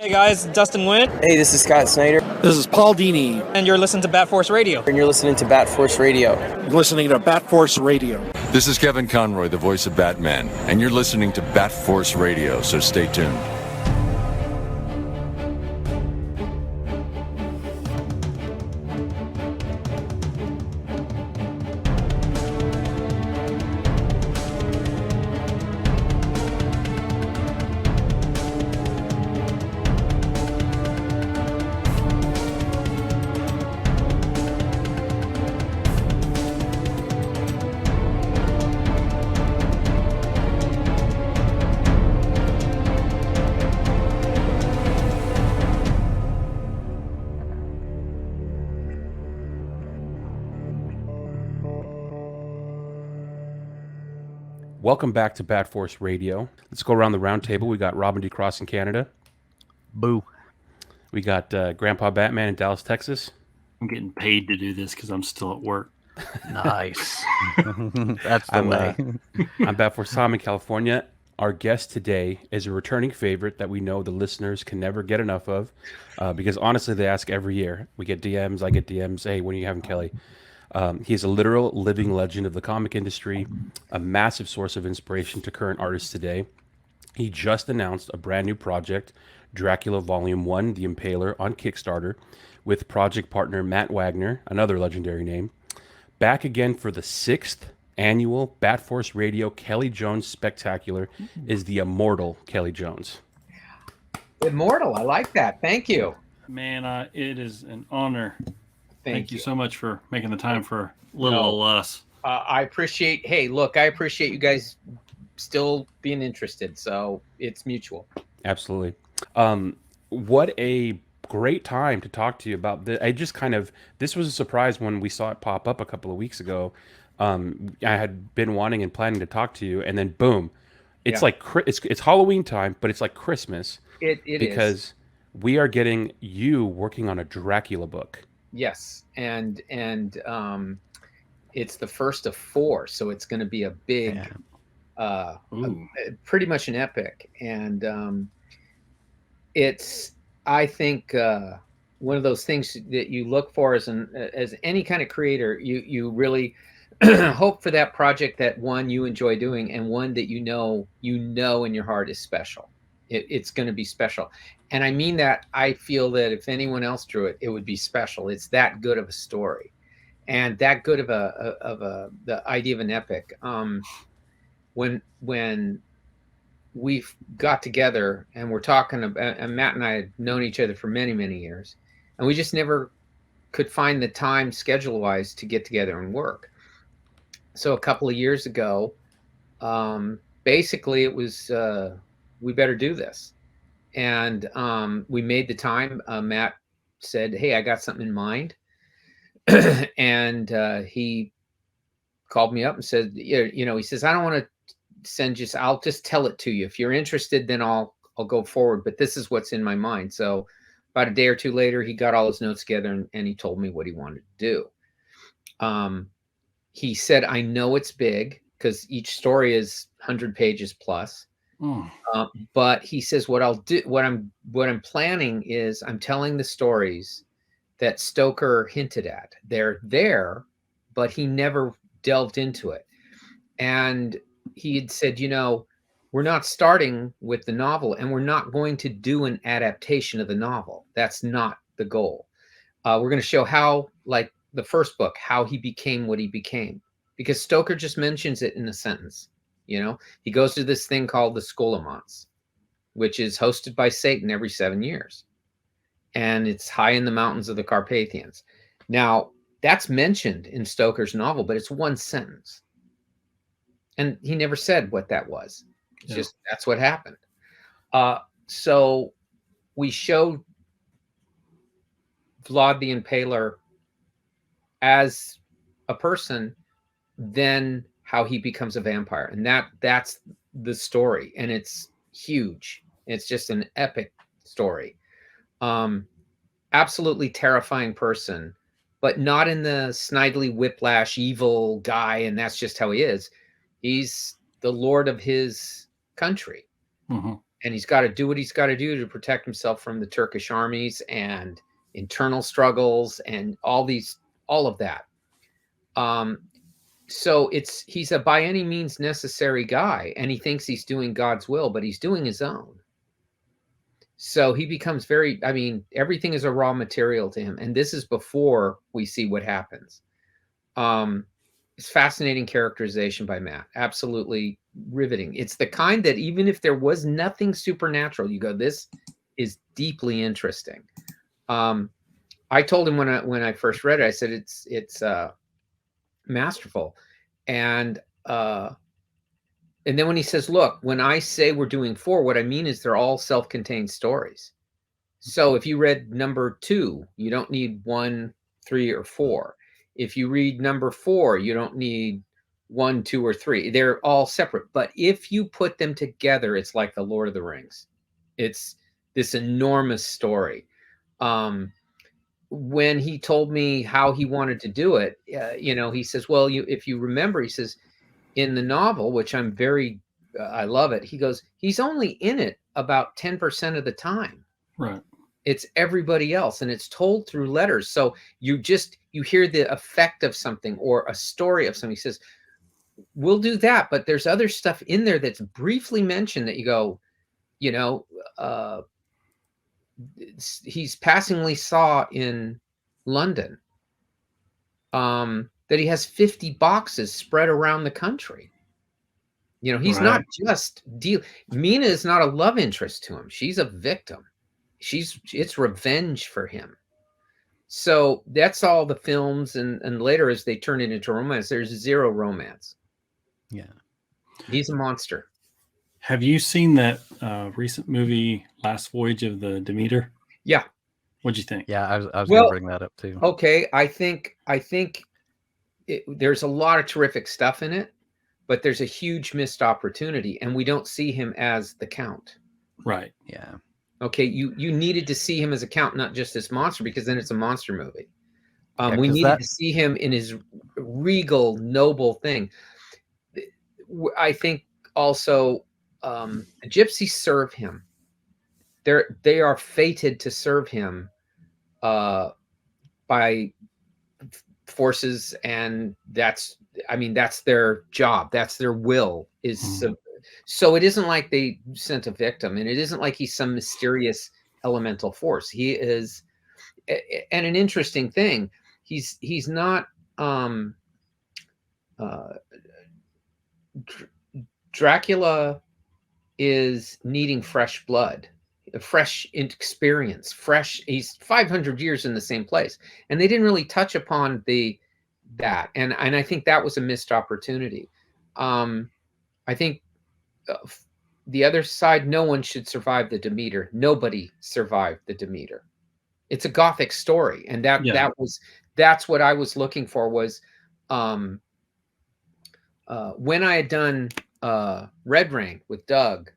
Hey guys, Dustin Wynn. Hey, this is Scott Snyder. This is Paul Dini. And you're listening to Bat Force Radio. And you're listening to Bat Force Radio. You're listening to Bat Force Radio. This is Kevin Conroy, the voice of Batman, and you're listening to Bat Force Radio, so stay tuned. Welcome back to Bat Force Radio. Let's go around the round table. We got Robin DeCross in Canada. Boo. We got Grandpa Batman in Dallas, Texas. I'm getting paid to do this because I'm still at work. Nice. That's the way. I'm Bat Force Tom in California. Our guest today is a returning favorite that we know the listeners can never get enough of because honestly, they ask every year. We get DMs, I get DMs. Hey, when are you having Kelley? He is a literal living legend of the comic industry, a massive source of inspiration to current artists today. He just announced a brand new project, Dracula Volume 1, The Impaler, on Kickstarter, with project partner Matt Wagner, another legendary name. Back again for the 6th annual Bat Force Radio Kelley Jones Spooktacular is the immortal Kelley Jones. Immortal, I like that. Thank you. Man, it is an honor. Thank you so much for making the time for little us. I appreciate, I appreciate you guys still being interested. So it's mutual. Absolutely. What a great time to talk to you about this. This was a surprise when we saw it pop up a couple of weeks ago. I had been wanting and planning to talk to you, and then boom, it's like it's Halloween time, but it's like Christmas. It because we are getting you working on a Dracula book. Yes, and it's the first of 4, so it's going to be a big, pretty much an epic, and it's, I think, one of those things that you look for as any kind of creator. You really hope for that project that one you enjoy doing, and one that you know in your heart is special. It's going to be special. And I mean that. I feel that if anyone else drew it, it would be special. It's that good of a story, and that good of the idea of an epic. When we got together and we're talking about, and Matt and I had known each other for many, many years, and we just never could find the time schedule-wise to get together and work. So a couple of years ago, basically it was, we better do this. And we made the time. Matt said, hey, I got something in mind. And he called me up and said, he says, I don't want to send you, I'll just tell it to you. If you're interested, then I'll go forward. But this is what's in my mind. So about a day or two later, he got all his notes together and he told me what he wanted to do. He said, I know it's big because each story is 100 pages plus. But he says, what I'll do, what I'm planning is I'm telling the stories that Stoker hinted at. They're there, but he never delved into it. And he had said, we're not starting with the novel, and we're not going to do an adaptation of the novel. That's not the goal. We're going to show how, like the first book, how he became what he became, because Stoker just mentions it in a sentence. He goes to this thing called the Scholomance, which is hosted by Satan every 7 years. And it's high in the mountains of the Carpathians. Now, that's mentioned in Stoker's novel, but it's one sentence. And he never said what that was. It's just, that's what happened. So we showed Vlad the Impaler as a person, then how he becomes a vampire. And that's the story. And it's huge. It's just an epic story. Absolutely terrifying person, but not in the snidely whiplash evil guy. And that's just how he is. He's the lord of his country. and he's got to do what he's got to do to protect himself from the Turkish armies and internal struggles and all of that. So he's a by any means necessary guy, and he thinks he's doing God's will, but he's doing his own. So he becomes everything is a raw material to him. And this is before we see what happens. It's fascinating characterization by Matt. Absolutely riveting. It's the kind that even if there was nothing supernatural, you go, this is deeply interesting. I told him when I first read it, I said, it's masterful. And then when he says, look, when I say we're doing 4, what I mean is they're all self-contained stories. So if you read number 2, you don't need 1, 3, or 4. If you read number 4, you don't need 1, 2, or 3. They're all separate. But if you put them together, it's like the Lord of the Rings. It's this enormous story. When he told me how he wanted to do it, he says, well, if you remember, he says, in the novel, which I'm I love it. He goes, he's only in it about 10% of the time. Right. It's everybody else, and it's told through letters. So you hear the effect of something or a story of something. He says, we'll do that, but there's other stuff in there that's briefly mentioned that you go, he's passingly saw in London. That he has 50 boxes spread around the country. He's not just Mina is not a love interest to him. She's a victim. It's revenge for him. So that's all the films, and later as they turn it into romance, there's zero romance. Yeah. He's a monster. Have you seen that recent movie, Last Voyage of the Demeter? Yeah. What'd you think? Yeah, I was going to bring that up too. Okay, I think there's a lot of terrific stuff in it, but there's a huge missed opportunity, and we don't see him as the Count. Right. Yeah. Okay, you needed to see him as a Count, not just this monster, because then it's a monster movie. Yeah, we needed to see him in his regal, noble thing. I think also gypsies serve him. They are fated to serve him by forces, and that's their job. That's their will. So it isn't like they sent a victim, and it isn't like he's some mysterious elemental force. He is, and an interesting thing, he's not Dracula is needing fresh blood, a fresh experience, he's 500 years in the same place, and they didn't really touch upon that, and I think that was a missed opportunity. I think the other side, no one should survive the Demeter. Nobody survived the Demeter. It's a Gothic story, and that's what I was looking for. Was when I had done Red Ring with Doug,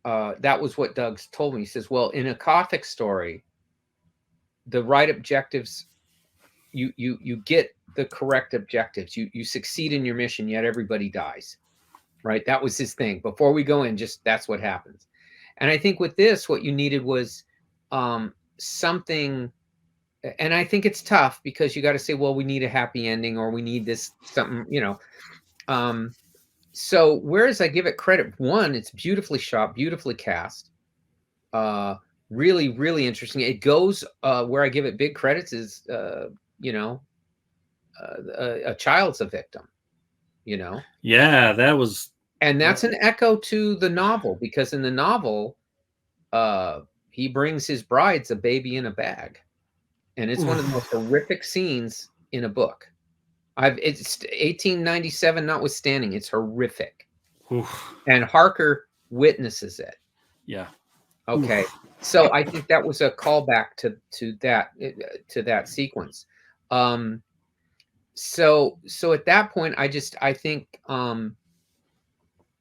that was what Doug told me. He says, well, in a Gothic story, the right objectives, you get the correct objectives. You succeed in your mission, yet everybody dies. Right? That was his thing. Before we go in, just that's what happens. And I think with this, what you needed was something, and I think it's tough because you got to say, well, we need a happy ending, or we need this something, so whereas I give it credit, one, it's beautifully shot, beautifully cast, really, really interesting. It goes where I give it big credits is, a child's a victim, Yeah, that was. And that's an echo to the novel, because in the novel, he brings his brides a baby in a bag, and it's one of the most horrific scenes in a book. It's 1897 notwithstanding, it's horrific. Oof. And Harker witnesses it. Yeah. Okay. So I think that was a callback to that sequence. So at that point, I think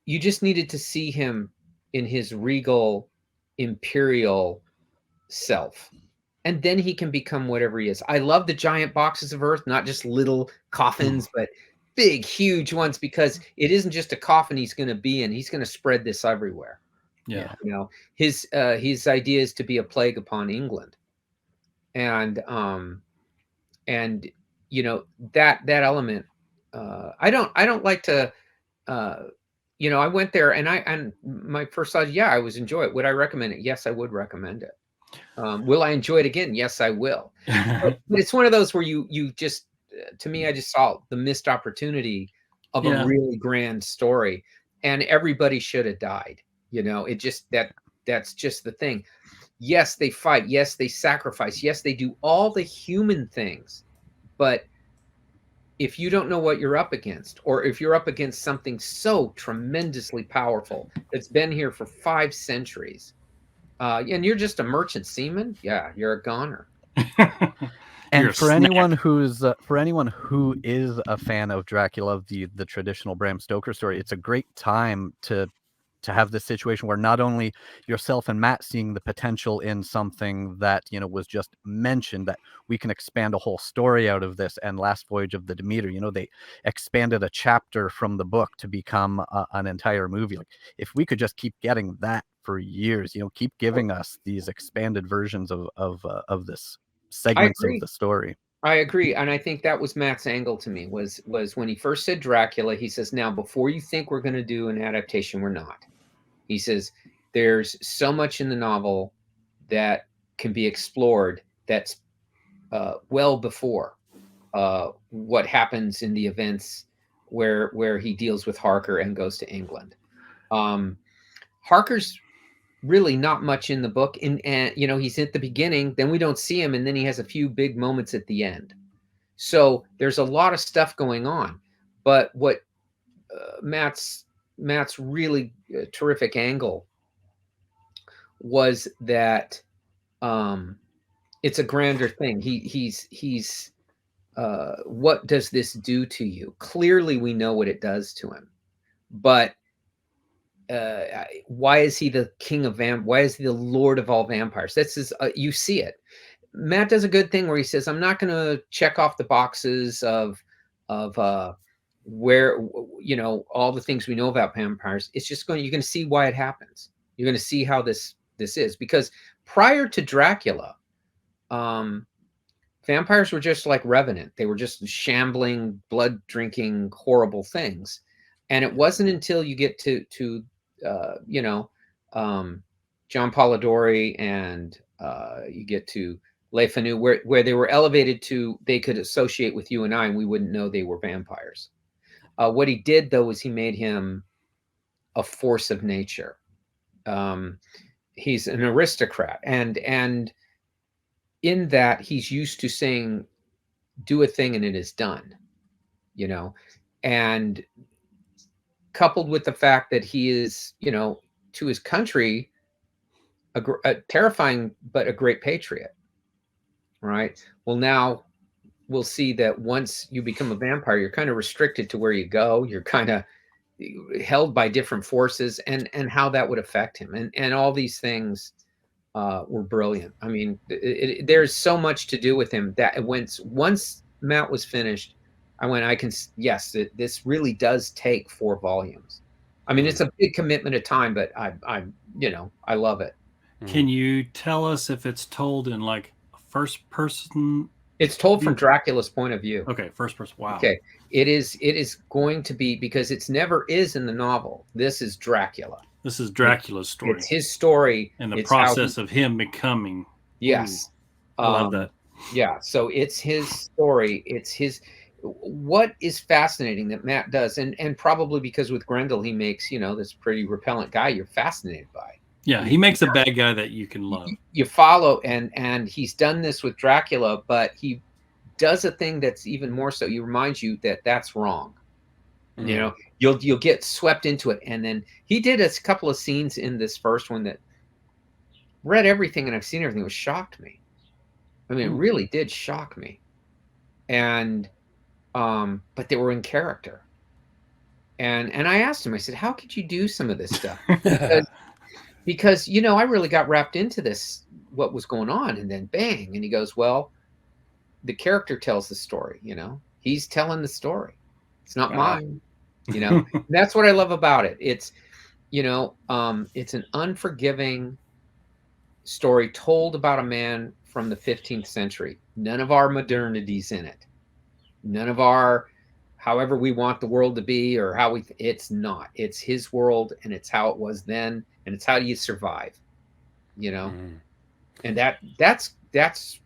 you just needed to see him in his regal imperial self, and then he can become whatever he is. I love the giant boxes of earth, not just little coffins, but big, huge ones, because it isn't just a coffin he's going to be in. He's going to spread this everywhere. Yeah. You know, his idea is to be a plague upon England, and you know, that element. I don't like to. You know, I went there and my first thought, yeah, I was enjoy it. Would I recommend it? Yes, I would recommend it. Will I enjoy it again? Yes, I will. But it's one of those where you just, to me, I just saw the missed opportunity of a really grand story, and everybody should have died. You know, it just that's just the thing. Yes, they fight. Yes, they sacrifice. Yes, they do all the human things, but if you don't know what you're up against, or if you're up against something so tremendously powerful that's been here for 5 centuries, and you're just a merchant seaman, yeah, you're a goner. And for anyone who is a fan of Dracula, the traditional Bram Stoker story, it's a great time to have this situation where not only yourself and Matt seeing the potential in something that, you know, was just mentioned, that we can expand a whole story out of this. And Last Voyage of the Demeter, you know, they expanded a chapter from the book to become an entire movie. Like, if we could just keep getting that for years, you know, keep giving us these expanded versions of this segments of the story. I agree, and I think that was Matt's angle to me, was when he first said Dracula, he says, now, before you think we're going to do an adaptation, we're not. He says, there's so much in the novel that can be explored that's well before what happens in the events where he deals with Harker and goes to England. Harker's really not much in the book, and you know, he's at the beginning, then we don't see him, and then he has a few big moments at the end. So there's a lot of stuff going on, but what Matt's really terrific angle was that it's a grander thing. He's what does this do to you? Clearly we know what it does to him, but why is he the king of why is he the lord of all vampires? That's his, you see it. Matt does a good thing where he says, I'm not going to check off the boxes of where, you know, all the things we know about vampires. It's just you're going to see why it happens. You're going to see how this is, because prior to Dracula, vampires were just like Revenant. They were just shambling, blood drinking, horrible things. And it wasn't until you get to you know, John Polidori and you get to Le Fanu, where they were elevated to, they could associate with you and I, and we wouldn't know they were vampires. What he did, though, was he made him a force of nature. He's an aristocrat, and in that he's used to saying, do a thing and it is done, you know, and coupled with the fact that he is, you know, to his country, a terrifying but a great patriot, right? Well, now we'll see that once you become a vampire, you're kind of restricted to where you go. You're kind of held by different forces, and how that would affect him, and all these things were brilliant. I mean, there's so much to do with him that once Matt was finished, I went, yes, this really does take 4 volumes. I mean, it's a big commitment of time, but I'm, you know, I love it. Can you tell us if it's told in like a first person? It's told from Dracula's point of view. Okay, first person. Wow. Okay, it is going to be, because it's never is in the novel. This is Dracula. This is Dracula's story. It's his story, and the process of him becoming. Yes, I love that. Yeah, so it's his story. It's his. What is fascinating that Matt does, and probably because with Grendel he makes, you know, this pretty repellent guy you're fascinated by. Yeah, he makes a bad guy that you can love. You follow, and he's done this with Dracula, but he does a thing that's even more so. He reminds you that that's wrong. You know, you'll get swept into it, and then he did a couple of scenes in this first one that read everything, and I've seen everything. It shocked me. I mean, it really did shock me, and but they were in character. And I asked him, I said, how could you do some of this stuff? Because, you know, I really got wrapped into this, what was going on, and then bang. And he goes, well, the character tells the story, you know, he's telling the story. It's not mine, you know. That's what I love about it. It's an unforgiving story told about a man from the 15th century. None of our modernities in it. None of our however we want the world to be or how it's not. It's his world, and it's how it was then, and it's how you survive. And that's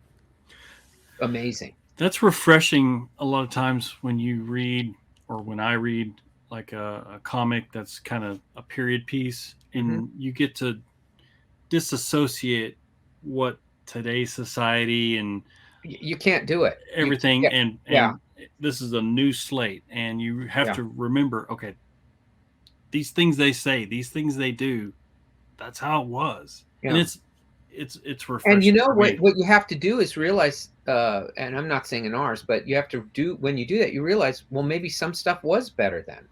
amazing. That's refreshing a lot of times when you read, or when I read, like a comic that's kind of a period piece, and you get to disassociate what today's society and you can't do it. Everything, and this is a new slate, and you have to remember, okay, these things they say, these things they do, that's how it was. And it's refreshing. And what you have to do is realize, and I'm not saying in ours, but you have to do, when you do that, you realize, well, maybe some stuff was better then.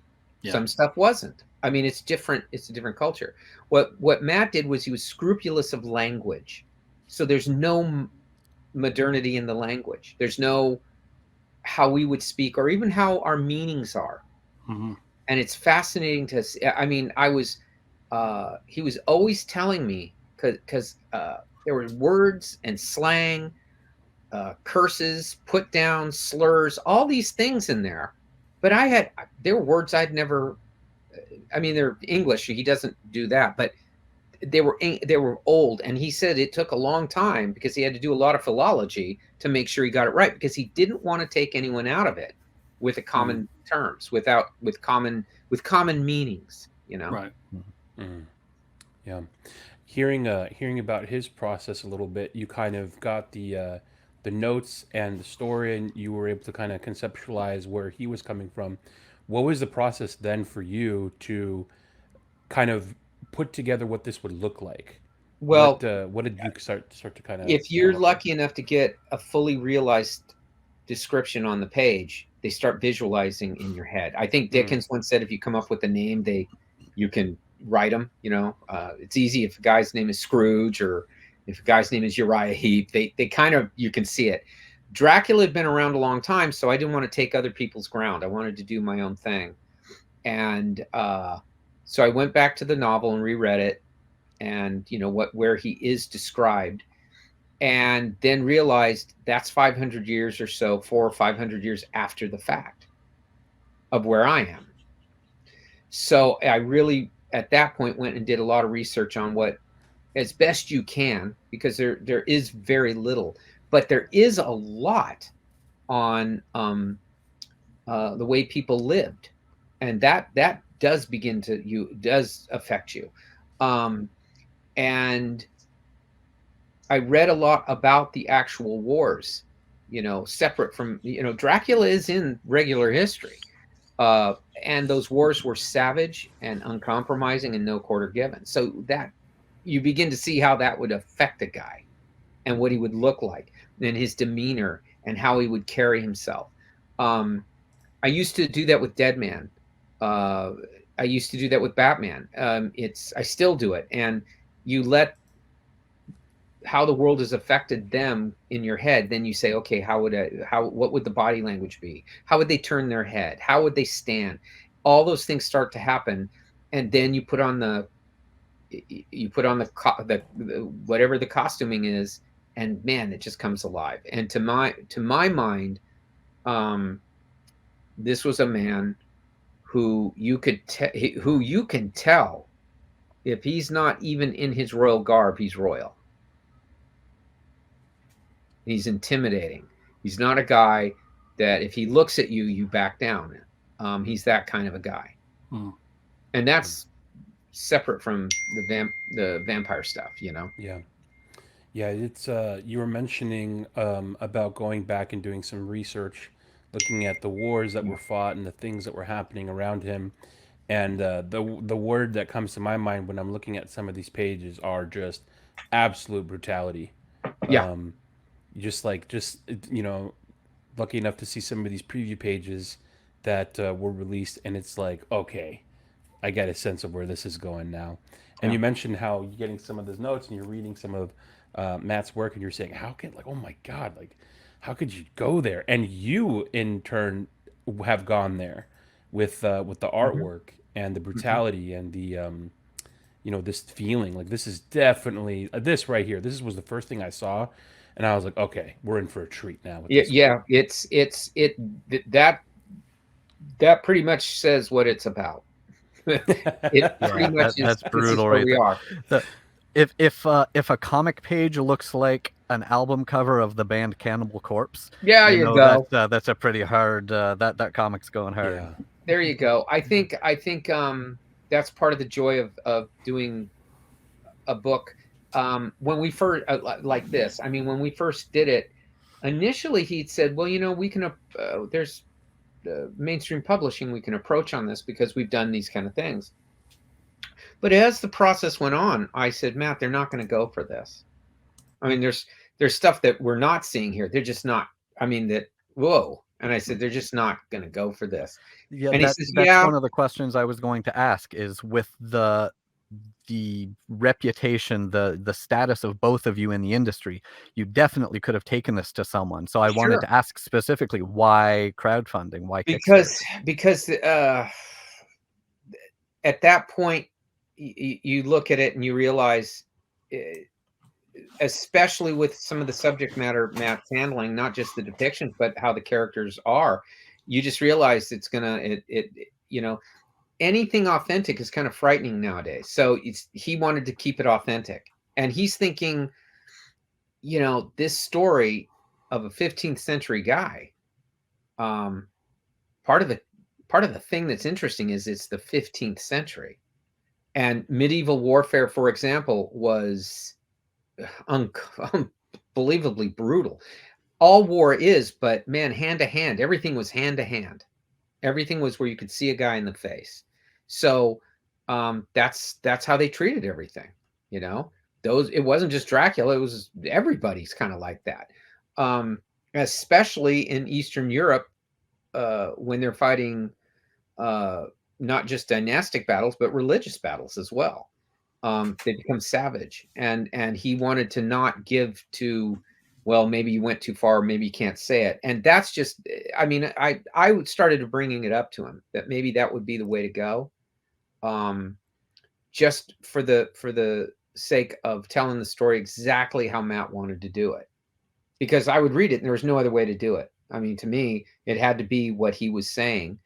Some stuff wasn't. I mean, it's different. It's a different culture. What Matt did was he was scrupulous of language. So there's no modernity in the language. There's no how we would speak, or even how our meanings are. And it's fascinating to see. I mean, he was always telling me, because there were words and slang, curses, put down, slurs, all these things in there. But there were words I'd never, I mean, they're English. He doesn't do that, but they were old. And he said it took a long time because he had to do a lot of philology to make sure he got it right, because he didn't want to take anyone out of it with the common terms, with common meanings, Right. Yeah. Hearing about his process a little bit, you kind of got the notes and the story, and you were able to kind of conceptualize where he was coming from. What was the process then for you to kind of put together what this would look like? Well, what did you start to kind of? If you're lucky enough to get a fully realized description on the page, they start visualizing in your head. I think Dickens once said, if you come up with a name, you can write them. It's easy if a guy's name is Scrooge, or if a guy's name is Uriah Heep. They kind of, you can see it. Dracula had been around a long time, so I didn't want to take other people's ground. I wanted to do my own thing, and so I went back to the novel and reread it, and where he is described, and then realized that's 500 years or so, 400 or 500 years after the fact of where I am. So I really, at that point, went and did a lot of research on what, as best you can, because there is very little, but there is a lot on the way people lived, and that does does affect you. And I read a lot about the actual wars, separate from, Dracula is in regular history. And those wars were savage and uncompromising and no quarter given. So that you begin to see how that would affect a guy and what he would look like and his demeanor and how he would carry himself. I used to do that with Deadman. I used to do that with Batman. I still do it. And you let how the world has affected them in your head, then you say, okay, what would the body language be? How would they turn their head? How would they stand? All those things start to happen, and then you put on the whatever the costuming is, and man, it just comes alive. And to my mind, this was a man who you can tell, if he's not even in his royal garb, he's royal. He's intimidating. He's not a guy that if he looks at you, you back down. He's that kind of a guy. And that's separate from the vampire stuff, Yeah. It's you were mentioning about going back and doing some research, looking at the wars that were fought and the things that were happening around him. And the word that comes to my mind when I'm looking at some of these pages are just absolute brutality. Yeah. Just lucky enough to see some of these preview pages that were released, and it's like, okay, I get a sense of where this is going now. And you mentioned how you're getting some of those notes and you're reading some of Matt's work, and you're saying, oh my God, like, how could you go there? And you, in turn, have gone there with the artwork and the brutality and this feeling. Like, this is definitely this right here. This was the first thing I saw, and I was like, okay, we're in for a treat now. With this Yeah. That pretty much says what it's about. It pretty much that's is, brutal, where right we are. If a comic page looks like an album cover of the band Cannibal Corpse, you go. That's a pretty hard. That comic's going hard. Yeah. There you go. I think that's part of the joy of doing a book. When we first like this, I mean, when we first did it, initially he'd said, well, we can there's mainstream publishing we can approach on this because we've done these kind of things. But as the process went on, I said, Matt, they're not going to go for this. I mean, there's stuff that we're not seeing here. They're just not. I mean, whoa. And I said, they're just not going to go for this. Yeah, and that's one of the questions I was going to ask, is with the reputation, the status of both of you in the industry, you definitely could have taken this to someone. So I wanted to ask specifically, why crowdfunding? Why Kickstarter? Because at that point, you look at it and you realize, especially with some of the subject matter Matt's handling, not just the depictions, but how the characters are, you just realize it's gonna, anything authentic is kind of frightening nowadays. So he wanted to keep it authentic, and he's thinking, this story of a 15th century guy. Part of the thing that's interesting is it's the 15th century, and medieval warfare, for example, was unbelievably brutal. All war is, but man, hand to hand, everything was hand to hand. Everything was where you could see a guy in the face. So that's how they treated everything. It wasn't just Dracula, it was everybody's kind of like that. Especially in Eastern Europe, when they're fighting not just dynastic battles, but religious battles as well. They become savage, and he wanted to not give to, well, maybe you went too far, maybe you can't say it. And that's just, I mean, I started bringing it up to him that maybe that would be the way to go. Just for the sake of telling the story exactly how Matt wanted to do it, because I would read it and there was no other way to do it. I mean, to me, it had to be what he was saying.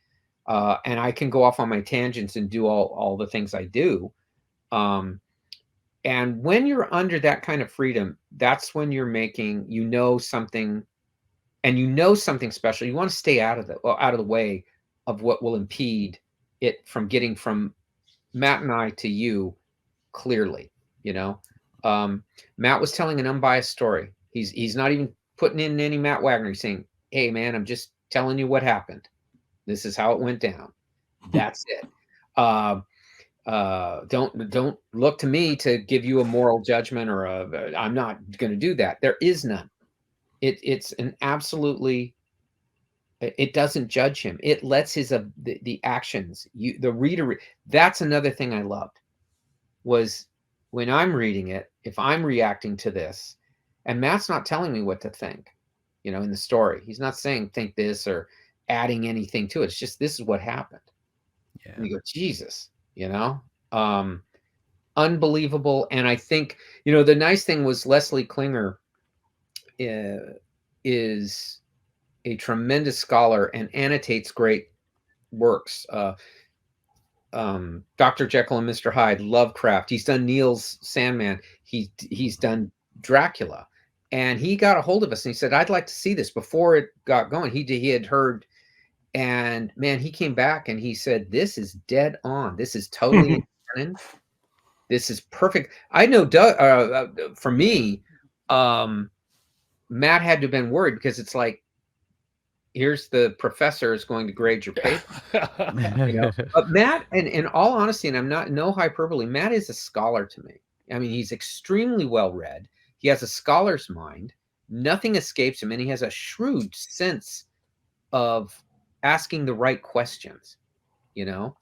And I can go off on my tangents and do all the things I do. And when you're under that kind of freedom, that's when you're making, something, and something special. You want to stay out of the way of what will impede it from getting from Matt and I to you clearly. Matt was telling an unbiased story. He's not even putting in any Matt Wagner. He's saying, hey man, I'm just telling you what happened. This is how it went down. That's it. Don't look to me to give you a moral judgment or I'm not going to do that. There is none. It's an absolutely, it doesn't judge him. It lets the actions, the reader. That's another thing I loved, was when I'm reading it, if I'm reacting to this, and Matt's not telling me what to think, in the story, he's not saying think this or adding anything to it. It's just, this is what happened. Yeah. And you go, Jesus, unbelievable. And I think, the nice thing was Leslie Klinger is a tremendous scholar and annotates great works. Dr. Jekyll and Mr. Hyde, Lovecraft. He's done Neil's Sandman. He's done Dracula. And he got a hold of us and he said, I'd like to see this before it got going. He had heard, and man, he came back and he said, this is dead on. This is totally canon. This is perfect. I know, Doug, for me, Matt had to have been worried, because it's like, here's the professor is going to grade your paper. But Matt, and in all honesty, and I'm not, no hyperbole, Matt is a scholar to me. I mean, he's extremely well read. He has a scholar's mind. Nothing escapes him, and he has a shrewd sense of asking the right questions. There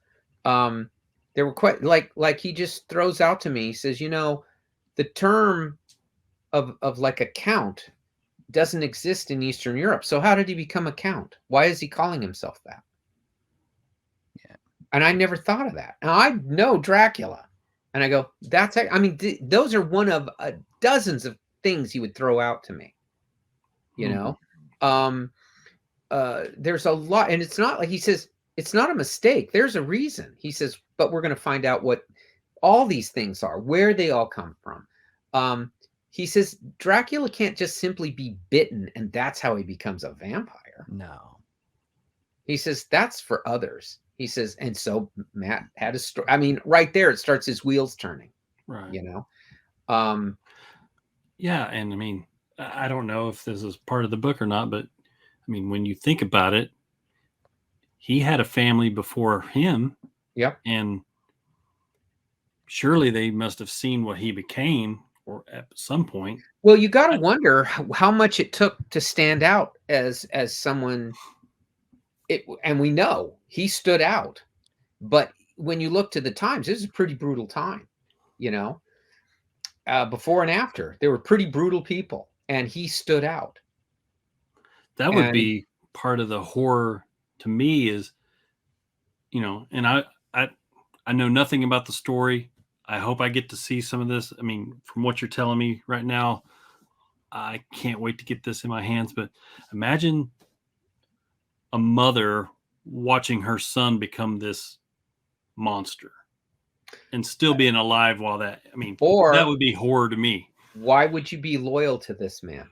were quite like he just throws out to me. He says, the term of like a count doesn't exist in Eastern Europe. So how did he become a count? Why is he calling himself that? Yeah. And I never thought of that. Now I know Dracula. And I go, I mean, those are one of dozens of things he would throw out to me, you know? There's a lot, and it's not like he says, it's not a mistake. There's a reason. He says, but we're going to find out what all these things are, where they all come from. He says, Dracula can't just simply be bitten and that's how he becomes a vampire. No. He says, that's for others. He says, and so Matt had a story. I mean, right there, it starts his wheels turning, Right. you know? Yeah. And I mean, I don't know if this is part of the book or not, but I mean, when you think about it, he had a family before him. Yep. And surely they must have seen what he became or at some point. Well, you got to wonder how much it took to stand out as someone. And we know he stood out, but when you look to the times, this is a pretty brutal time, you know. Before and after, they were pretty brutal people, and he stood out. That would be part of the horror to me, is, you know, and I know nothing about the story. I hope I get to see some of this. I mean, from what you're telling me right now, I can't wait to get this in my hands. But imagine a mother watching her son become this monster and still being alive while that, I mean, or that would be horror to me. Why would you be loyal to this man?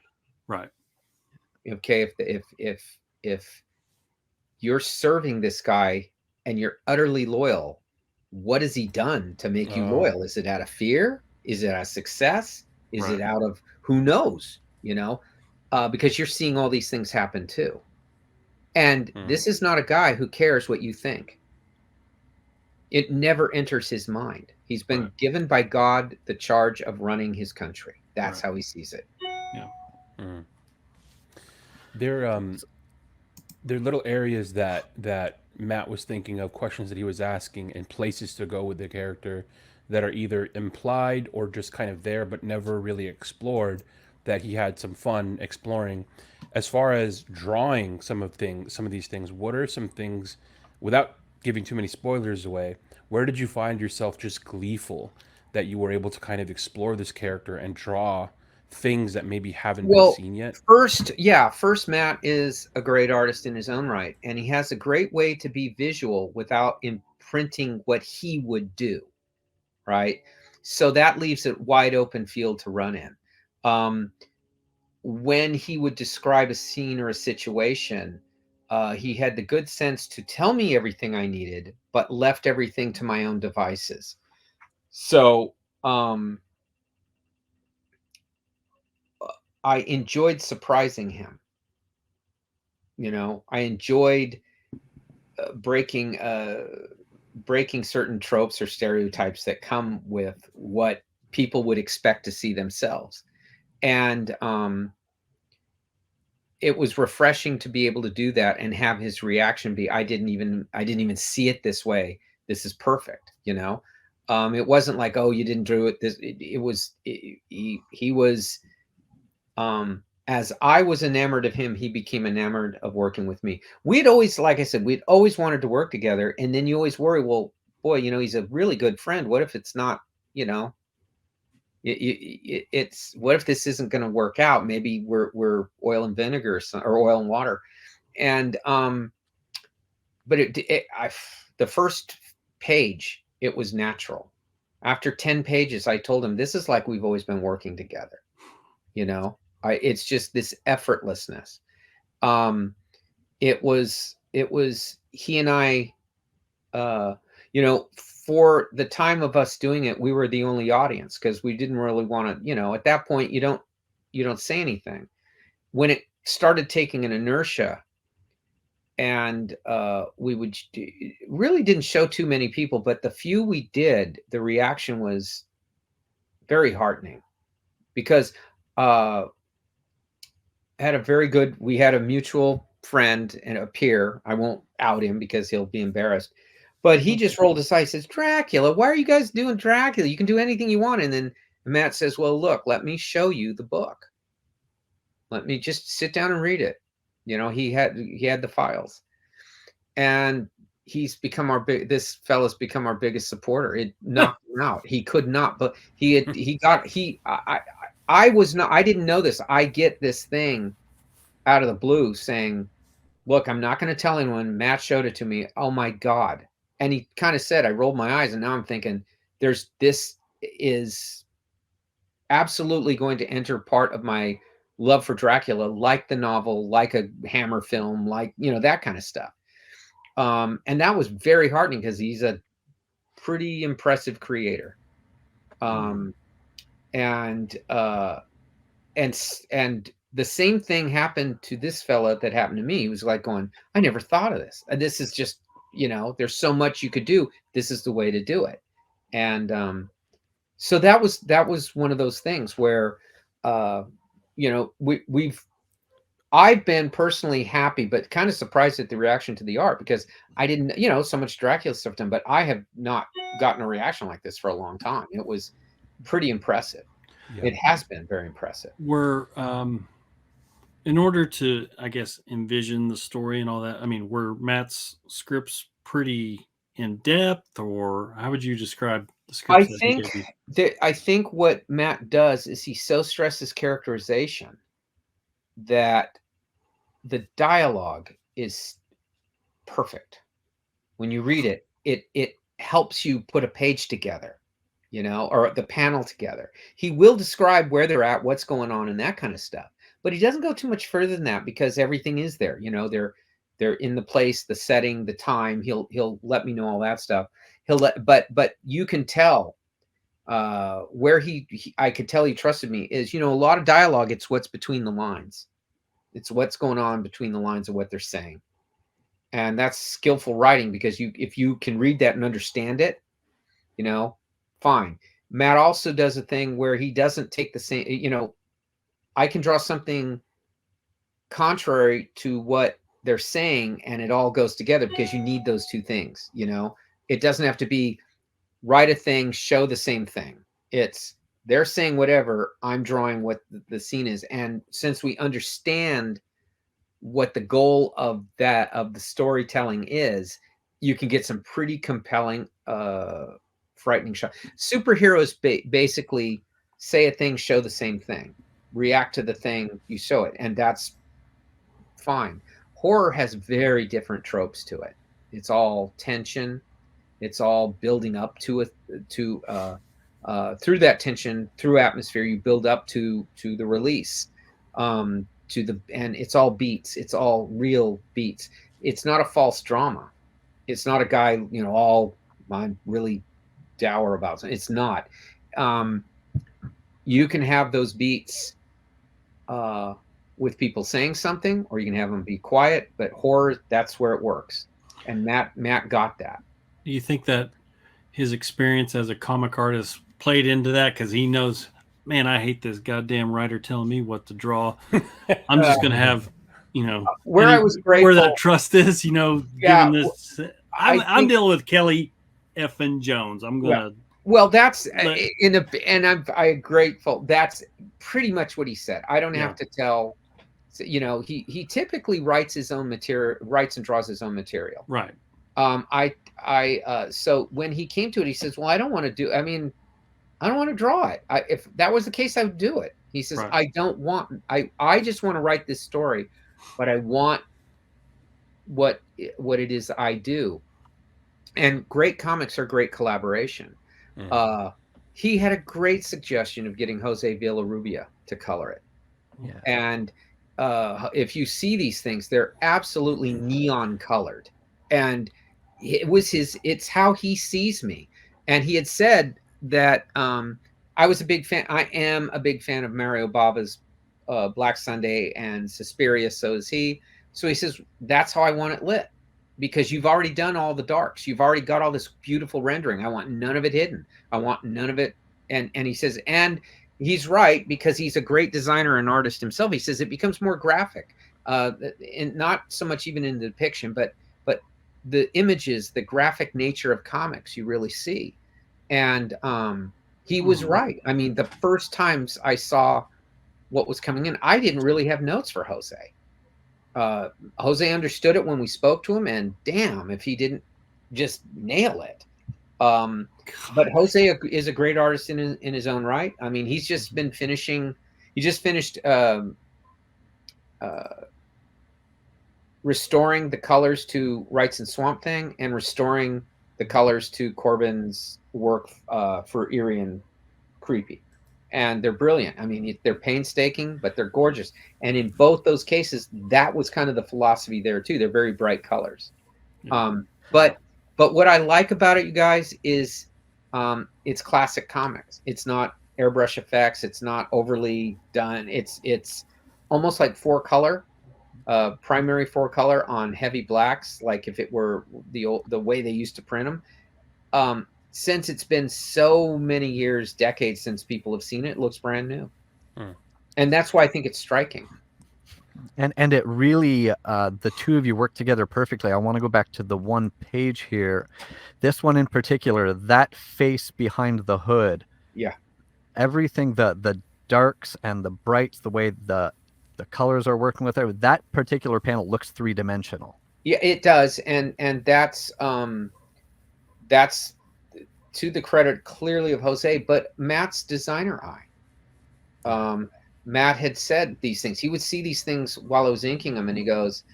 Right. Okay. If you're serving this guy and you're utterly loyal, what has he done to make you loyal? Is it out of fear? Is it out of success? Is it out of who knows, you know, because you're seeing all these things happen too. And this is not a guy who cares what you think. It never enters his mind. He's been given by God the charge of running his country. That's how he sees it. Yeah. There are little areas that Matt was thinking of, questions that he was asking, and places to go with the character that are either implied or just kind of there but never really explored, that he had some fun exploring. As far as drawing some of these things, what are some things, without giving too many spoilers away, where did you find yourself just gleeful that you were able to kind of explore this character and draw things that maybe haven't been seen yet? First, Matt is a great artist in his own right, and he has a great way to be visual without imprinting what he would do, right? So that leaves it wide open field to run in. When he would describe a scene or a situation, he had the good sense to tell me everything I needed, but left everything to my own devices. So I enjoyed surprising him. You know, I enjoyed breaking certain tropes or stereotypes that come with what people would expect to see themselves. And it was refreshing to be able to do that and have his reaction be, I didn't even see it this way. This is perfect. You know, it wasn't like, oh, you didn't do it. He was, as I was enamored of him, he became enamored of working with me. We'd always, like I said, we'd always wanted to work together. And then you always worry, well, boy, you know, he's a really good friend. What if it's not, you know, it's what if this isn't going to work out? Maybe we're oil and vinegar or oil and water. And, but the first page, it was natural. After 10 pages, I told him, this is like we've always been working together. You know, it's just this effortlessness. It was he and I, you know, for the time of us doing it, we were the only audience because we didn't really want to, you know, at that point, you don't say anything. When it started taking an inertia, and we really didn't show too many people, but the few we did, the reaction was very heartening, because we had a mutual friend and a peer. I won't out him because he'll be embarrassed, but he just rolled his eyes, says, Dracula, why are you guys doing Dracula? You can do anything you want. And then Matt says, well, look, let me show you the book. Let me just sit down and read it. You know, he had the files. And he's become this fella's become our biggest supporter. It knocked him out. He could not, but I didn't know this. I get this thing out of the blue saying, look, I'm not going to tell anyone. Matt showed it to me. Oh my God. And he kind of said, I rolled my eyes, and now I'm thinking this is absolutely going to enter part of my love for Dracula, like the novel, like a Hammer film, like, that kind of stuff. And that was very heartening because he's a pretty impressive creator. And the same thing happened to this fella that happened to me. He was like going, I never thought of this. And this is just, there's so much you could do. This is the way to do it. And so that was one of those things where, I've been personally happy, but kind of surprised at the reaction to the art because I didn't, so much Dracula stuff done, but I have not gotten a reaction like this for a long time. It was pretty impressive. Yeah. It has been very impressive. In order to, I guess, envision the story and all that, I mean, were Matt's scripts pretty in depth, or how would you describe the scripts? I think what Matt does is he so stresses characterization that the dialogue is perfect. When you read it, it helps you put a page together, or the panel together. He will describe where they're at, what's going on, and that kind of stuff. But he doesn't go too much further than that because everything is there. They're in the place, the setting, the time. He'll let me know all that stuff. But you can tell where I could tell he trusted me is, a lot of dialogue. It's what's between the lines. It's what's going on between the lines of what they're saying. And that's skillful writing because if you can read that and understand it, fine. Matt also does a thing where he doesn't take the same, I can draw something contrary to what they're saying and it all goes together because you need those two things. It doesn't have to be write a thing, show the same thing. It's they're saying whatever, I'm drawing what the scene is. And since we understand what the goal of the storytelling is, you can get some pretty compelling, frightening shots. Superheroes basically say a thing, show the same thing, react to the thing, you show it, and that's fine. Horror has very different tropes to it. It's all tension. It's all building up to through that tension, through atmosphere, you build up to the release, and it's all beats. It's all real beats. It's not a false drama. It's not a guy, all I'm really dour about something. It's not. You can have those beats with people saying something, or you can have them be quiet. But horror, that's where it works. And Matt got that. Do you think that his experience as a comic artist played into that? Because he knows, man, I hate this goddamn writer telling me what to draw. I'm just going to have, I was grateful. Where that trust is, given this. I'm dealing with Kelley effing Jones. I'm going to. Well, that's I'm grateful. That's pretty much what he said. I don't have to tell. He typically writes his own material, writes and draws his own material. Right. So when he came to it, he says, well, I don't want to draw it. If that was the case, I would do it. He says, right. I just want to write this story, but I want what it is I do. And great comics are great collaboration. Mm-hmm. He had a great suggestion of getting Jose Villarrubia to color it. Yeah. And if you see these things, they're absolutely neon colored. And it's how he sees me. And he had said that I was a big fan. I am a big fan of Mario Bava's Black Sunday and Suspiria. So is he. So he says, that's how I want it lit, because you've already done all the darks. You've already got all this beautiful rendering. I want none of it hidden. I want none of it. And he says, and he's right, because he's a great designer and artist himself. He says it becomes more graphic, and not so much even in the depiction, but the images, the graphic nature of comics you really see. And he was right. I mean, the first times I saw what was coming in, I didn't really have notes for Jose. Jose understood it when we spoke to him, and damn, if he didn't just nail it. But Jose is a great artist in his own right. I mean, he's just been finishing. He just finished restoring the colors to Wrights and Swamp Thing, and restoring the colors to Corbin's work for Eerie and Creepy. And they're brilliant. I mean, they're painstaking, but they're gorgeous. And in both those cases, that was kind of the philosophy there too. They're very bright colors. But what I like about it, you guys, is it's classic comics. It's not airbrush effects. It's not overly done. It's almost like 4-color, primary 4-color on heavy blacks, like if it were the way they used to print them. Since it's been so many years, decades since people have seen it, it looks brand new. And that's why I think it's striking. And it really, the two of you work together perfectly. I want to go back to the one page here. This one in particular, that face behind the hood. Yeah. Everything, the darks and the brights, the way the colors are working with it, that particular panel looks 3-dimensional. Yeah, it does. And that's to the credit clearly of Jose, but Matt's designer eye. Matt had said these things. He would see these things while I was inking them, and he goes,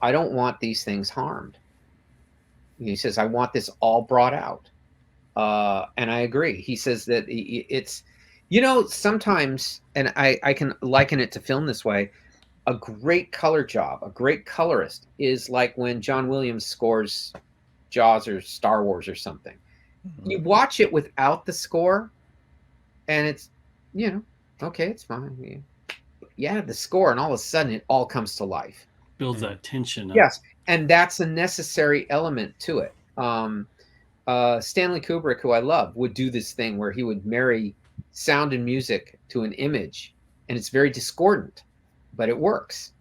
I don't want these things harmed. He says, I want this all brought out. And I agree. He says that it's, sometimes, and I can liken it to film this way, a great color job, a great colorist is like when John Williams scores Jaws or Star Wars or something. You watch it without the score, and it's, okay, it's fine. Yeah, the score, and all of a sudden it all comes to life. Builds that tension up. Yes, and that's a necessary element to it. Stanley Kubrick, who I love, would do this thing where he would marry sound and music to an image, and it's very discordant, but it works,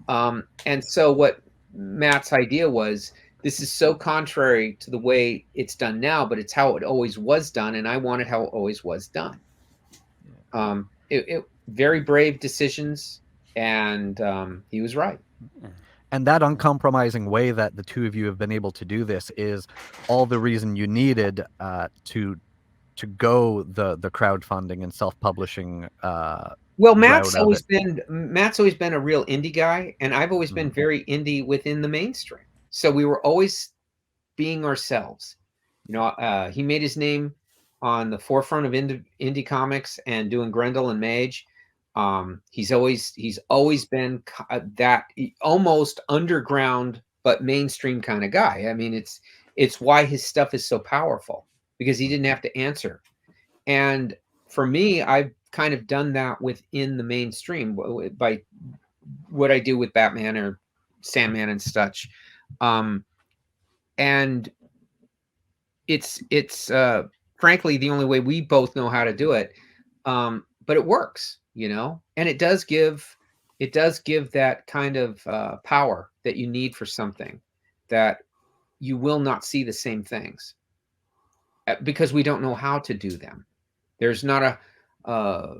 And so what Matt's idea was, this is so contrary to the way it's done now, but it's how it always was done, and I wanted how it always was done. Very brave decisions, and he was right. And that uncompromising way that the two of you have been able to do this is all the reason you needed to go the crowdfunding and self-publishing. Well, Matt's always been a real indie guy, and I've always been very indie within the mainstream. So we were always being ourselves. He made his name on the forefront of indie comics and doing Grendel and Mage. He's always been that almost underground but mainstream kind of guy. I mean, it's why his stuff is so powerful, because he didn't have to answer. And for me, I've kind of done that within the mainstream by what I do with Batman or Sandman and such. And it's frankly the only way we both know how to do it. But it works, and it does give that kind of power that you need for something, that you will not see the same things because we don't know how to do them. There's not a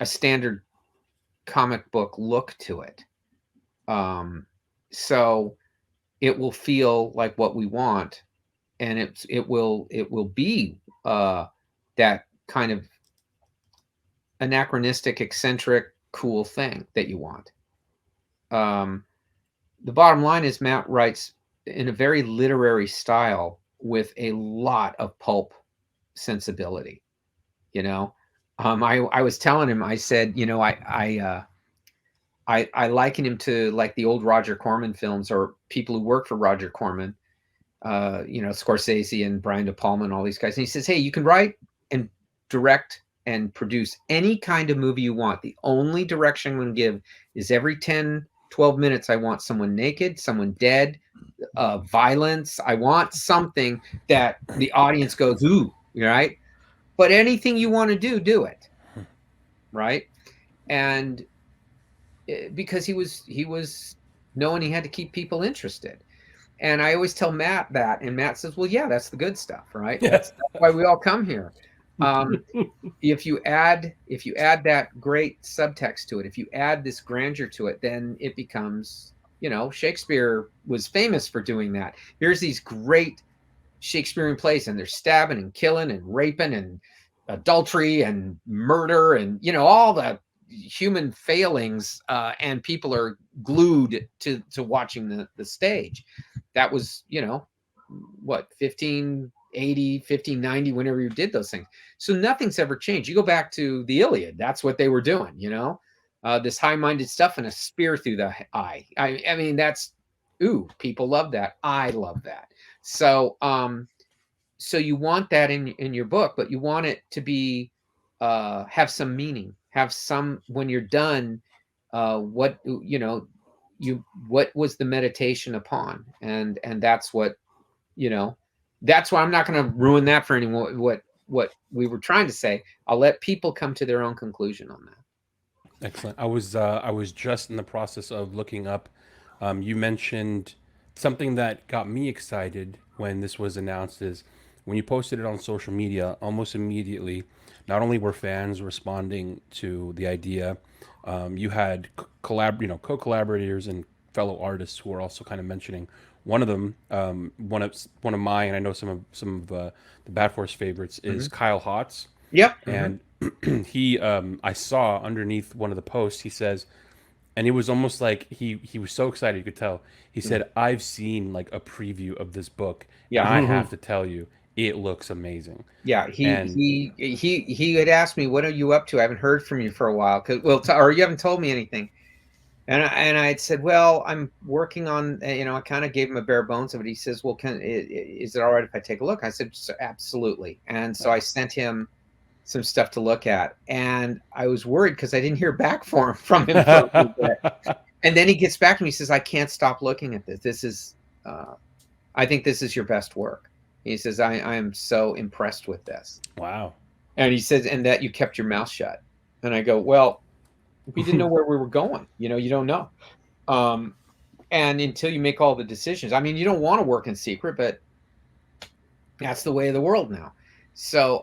standard comic book look to it. So it will feel like what we want, and it will be that kind of anachronistic, eccentric, cool thing that you want. The bottom line is Matt writes in a very literary style with a lot of pulp sensibility. I was telling him, I said, I liken him to like the old Roger Corman films, or people who work for Roger Corman, Scorsese and Brian De Palma and all these guys. And he says, hey, you can write and direct and produce any kind of movie you want. The only direction I'm going to give is every 10, 12 minutes, I want someone naked, someone dead, violence. I want something that the audience goes, ooh, right? But anything you want to do it. Right. And because he was knowing he had to keep people interested. And I always tell Matt that, and Matt says, well, yeah, that's the good stuff, right? That's why we all come here. If you add that great subtext to it, if you add this grandeur to it, then it becomes Shakespeare was famous for doing that. Here's these great Shakespearean plays, and they're stabbing and killing and raping and adultery and murder and all the human failings, and people are glued to watching the stage. That was 1580, 1590, whenever you did those things. So nothing's ever changed. You go back to the Iliad, that's what they were doing, this high-minded stuff and a spear through the eye. I mean, that's, people love that. I love that. So so you want that in your book, but you want it to be have some meaning, have some, when you're done, what was the meditation upon, and that's what that's why I'm not going to ruin that for anyone. What we were trying to say, I'll let people come to their own conclusion on that. Excellent. I was just in the process of looking up. You mentioned something that got me excited when this was announced is when you posted it on social media. Almost immediately, not only were fans responding to the idea, you had co-collaborators and fellow artists who were also kind of mentioning. One of them, one of mine, I know some of the Bat Force favorites is Kyle Hotz. Yep. And he, I saw underneath one of the posts, he says, and it was almost like he was so excited, you could tell. He said, "I've seen like a preview of this book. Yeah. And I have to tell you, it looks amazing." Yeah, he had asked me, "What are you up to? I haven't heard from you for a while, or you haven't told me anything." And I had said, "Well, I'm working on." I kind of gave him a bare bones of it. He says, "Well, is it all right if I take a look?" I said, "Absolutely." And so I sent him some stuff to look at, and I was worried because I didn't hear back from him for a little bit. And then he gets back to me. He says, "I can't stop looking at this. This is, I think this is your best work." He says, I am so impressed with this. Wow. And he says, "And that you kept your mouth shut." And I go, "Well, we didn't know where we were going. You don't know. And until you make all the decisions, I mean, you don't want to work in secret, but that's the way of the world now." So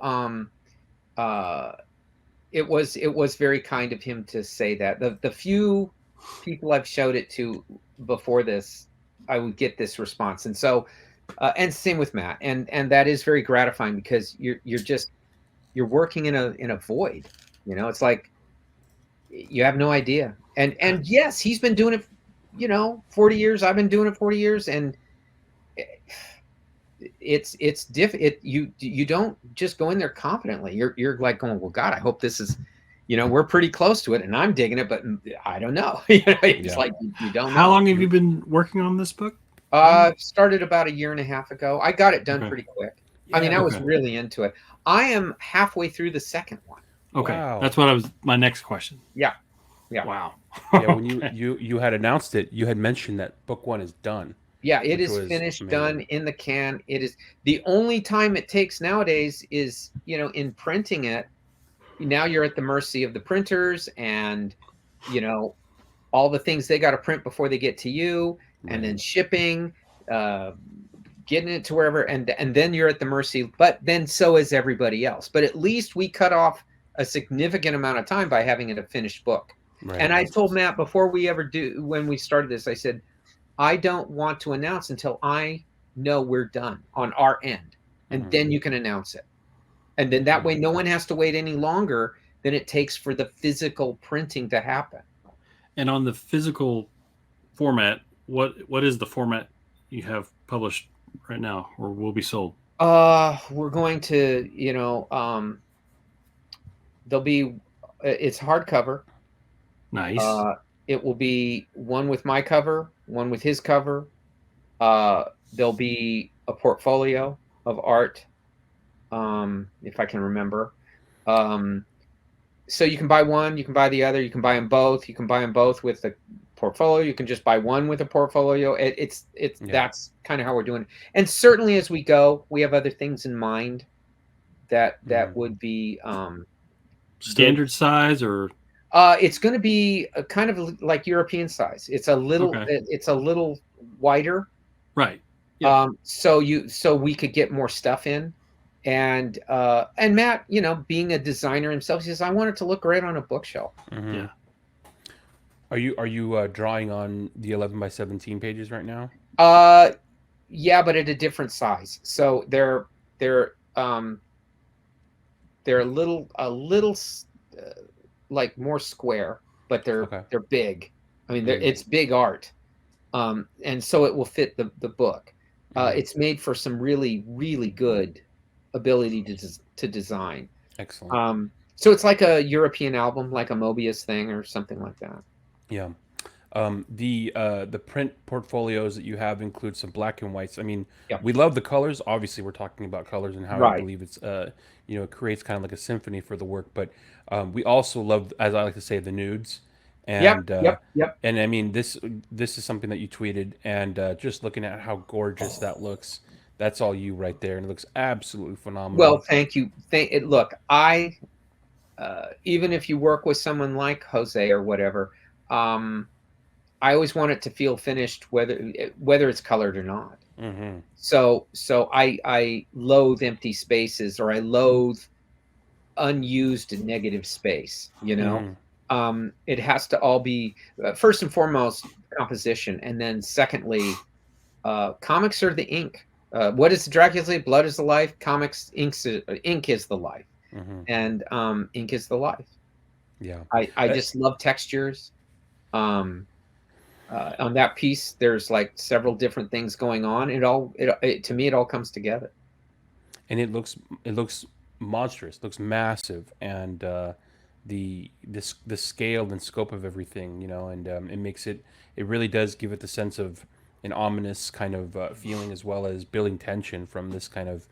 it was very kind of him to say that. The few people I've showed it to before this, I would get this response. And so and same with Matt, and that is very gratifying because you're working in a void. It's like you have no idea. And yes, he's been doing it 40 years. I've been doing it 40 years, and it's you don't just go in there confidently. You're like going, "Well, God, I hope this is we're pretty close to it, and I'm digging it, but I don't know." It's like you don't know. How long have you been working on this book? Started about 1.5 years ago. I got it done pretty quick. I mean, I was really into it. I am halfway through the second one. Okay. Wow. That's what my next question. Yeah. Wow. Yeah, when you had announced it, you had mentioned that book one is done. Yeah, it is finished, amazing. Done, in the can. It is the only time it takes nowadays is, in printing it. Now you're at the mercy of the printers and, all the things they got to print before they get to you, and then shipping, getting it to wherever, and then you're at the mercy. But then so is everybody else. But at least we cut off a significant amount of time by having it a finished book. Right. And I told Matt before when we started this, I said, I don't want to announce until I know we're done on our end, and then you can announce it. And then that way, no one has to wait any longer than it takes for the physical printing to happen. And on the physical format, what is the format you have published right now, or will be sold? We're going to, there'll be, it's hardcover. Nice. It will be one with my cover, one with his cover. There'll be a portfolio of art, if I can remember. So you can buy one, you can buy the other, you can buy them both. You can buy them both with the portfolio. You can just buy one with a portfolio. That's kind of how we're doing it. And certainly as we go, we have other things in mind that would be standard size, or it's going to be a kind of like European size. It's a little it's a little wider, right? Yeah. So we could get more stuff in. And Matt, being a designer himself, he says, "I want it to look great on a bookshelf." Yeah. Are you drawing on the 11 by 17 pages right now? Yeah, but at a different size. So they're a little like more square, but they're big. I mean, it's big art, and so it will fit the book. It's made for some really, really good ability to design. Excellent. So it's like a European album, like a Mobius thing or something like that. Yeah. The print portfolios that you have include some black and whites. I mean, we love the colors. Obviously, we're talking about colors and how I believe it's it creates kind of like a symphony for the work. But we also love, as I like to say, the nudes. And yep. And I mean, this is something that you tweeted, and just looking at how gorgeous that looks, that's all you right there, and it looks absolutely phenomenal. Well, thank you. Look, I even if you work with someone like Jose or whatever, I always want it to feel finished, whether it's colored or not. Mm-hmm. So I loathe empty spaces, or I loathe unused negative space. It has to all be first and foremost composition, and then secondly, comics are the ink. What does Dracula say? Blood is the life. Comics, ink is the life, and ink is the life. Yeah, I just love textures. On that piece, there's like several different things going on. To me, it all comes together. And it looks monstrous. It looks massive, and the scale and scope of everything, and it really does give it the sense of an ominous kind of feeling, as well as building tension from this kind of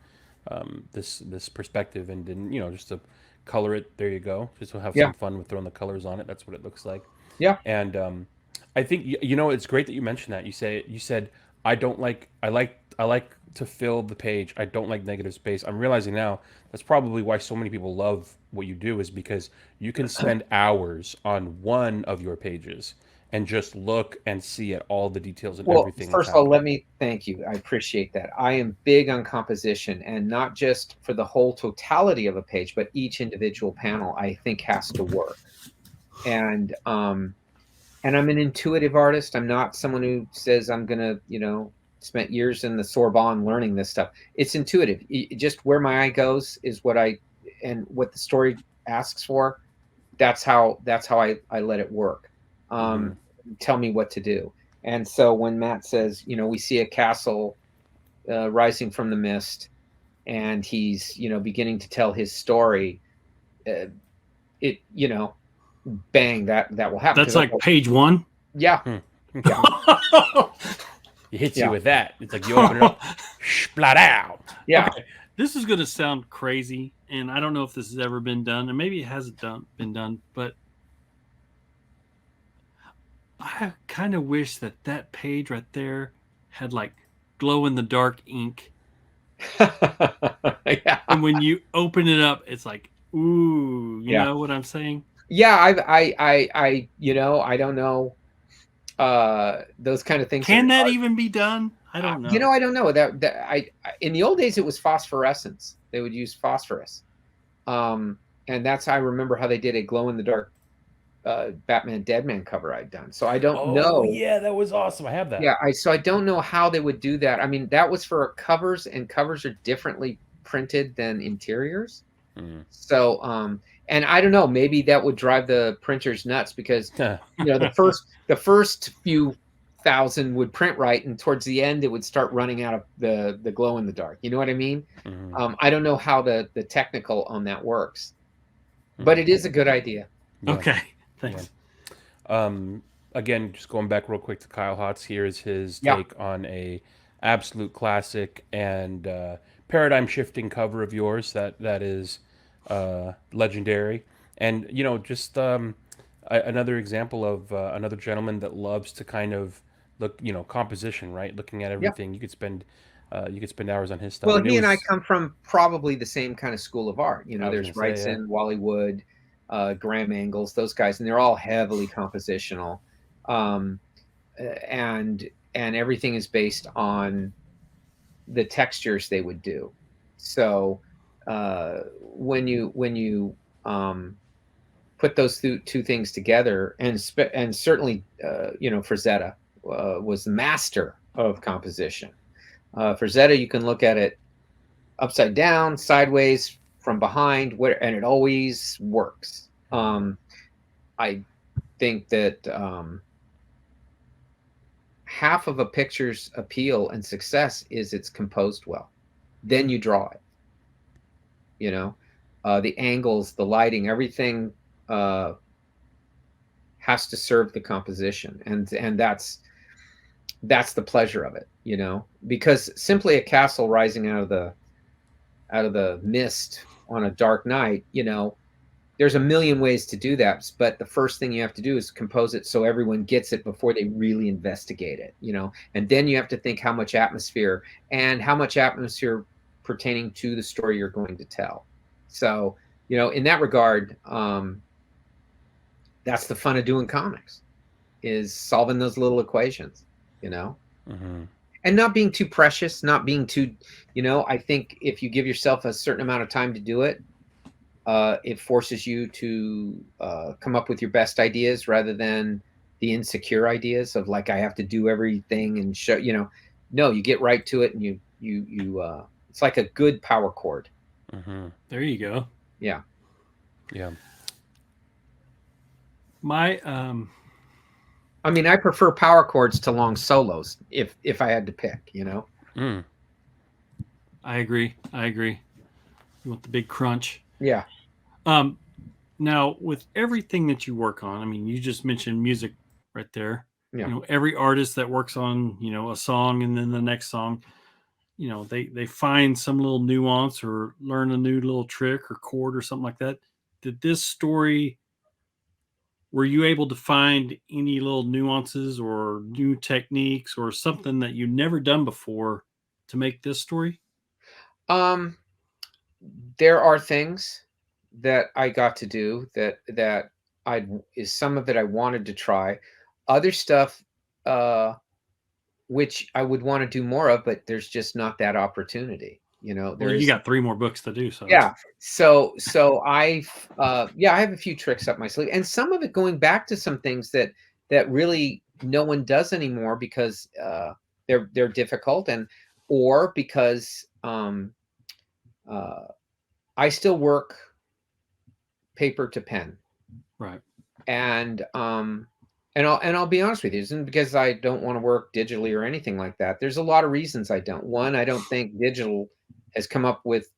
this perspective, and then just to color it. There you go. Just to have some fun with throwing the colors on it. That's what it looks like. Yeah. And I think it's great that you mentioned that. You said I like to fill the page. I don't like negative space. I'm realizing now that's probably why so many people love what you do, is because you can spend hours on one of your pages and just look and see at all the details and everything. First of all, let me thank you. I appreciate that. I am big on composition, and not just for the whole totality of a page, but each individual panel I think has to work. And I'm an intuitive artist. I'm not someone who says I'm gonna, spent years in the Sorbonne learning this stuff. It's intuitive. Just where my eye goes is what the story asks for. That's how I let it work. Tell me what to do. And so when Matt says, we see a castle rising from the mist, and he's, beginning to tell his story, bang, that will happen. That's like page one. Yeah. It hits you with that. It's like you open it up, splat out. Yeah. Okay. This is going to sound crazy, and I don't know if this has ever been done, and maybe it hasn't been done, but I kind of wish that page right there had like glow in the dark ink. Yeah. And when you open it up, it's like, ooh, you know what I'm saying? Yeah, I don't know. Those kind of things. Can that even be done? I don't know. I don't know. That in the old days it was phosphorescence. They would use phosphorus, and that's how I remember how they did a glow in the dark Batman Deadman cover I'd done. So I don't know. Yeah, that was awesome. I have that. Yeah, so I don't know how they would do that. I mean, that was for covers, and covers are differently printed than interiors. So and I don't know, maybe that would drive the printers nuts, because the first few thousand would print right, and towards the end it would start running out of the glow in the dark. You know what I mean? I don't know how the technical on that works, but it is a good idea. Yeah. Okay, thanks. Yeah. Again, just going back real quick to Kyle Hotz, here is his take on a absolute classic and paradigm shifting cover of yours that is legendary, and just another example of another gentleman that loves to kind of look, composition, right? Looking at everything. You could spend hours on his stuff. Well, he and I come from probably the same kind of school of art. There's Wrightson, Wally Wood, Graham Angles, those guys, and they're all heavily compositional, and everything is based on the textures they would do. So when you put those two things together, and certainly Frazetta was the master of composition. Frazetta, you can look at it upside down, sideways, from behind, and it always works. I think that half of a picture's appeal and success is it's composed well. Then you draw it. The angles, the lighting, everything has to serve the composition, and that's the pleasure of it. Because simply a castle rising out of the mist on a dark night, there's a million ways to do that, but the first thing you have to do is compose it so everyone gets it before they really investigate it, and then you have to think how much atmosphere pertaining to the story you're going to tell. So, in that regard, that's the fun of doing comics, is solving those little equations, Mm-hmm. and not being too precious, not being too, I think if you give yourself a certain amount of time to do it, it forces you to come up with your best ideas rather than the insecure ideas of like, I have to do everything and show, no, you get right to it, and you it's like a good power chord. Mm-hmm. There you go. Yeah. My I prefer power chords to long solos if I had to pick, Mm. I agree. You want the big crunch. Yeah. Now with everything that you work on, you just mentioned music right there. Yeah. Every artist that works on, a song and then the next song, they find some little nuance or learn a new little trick or chord or something like that. Did this story, were you able to find any little nuances or new techniques or something that you'd never done before to make this story? There are things that I got to do that some of it I wanted to try. Other stuff, which I would want to do more of, but there's just not that opportunity. You got 3 more books to do. So yeah. So I have a few tricks up my sleeve, and some of it going back to some things that really no one does anymore because they're difficult, or because I still work paper to pen. Right. And I'll be honest with you, it isn't because I don't want to work digitally or anything like that. There's a lot of reasons I don't. One, I don't think digital has come up with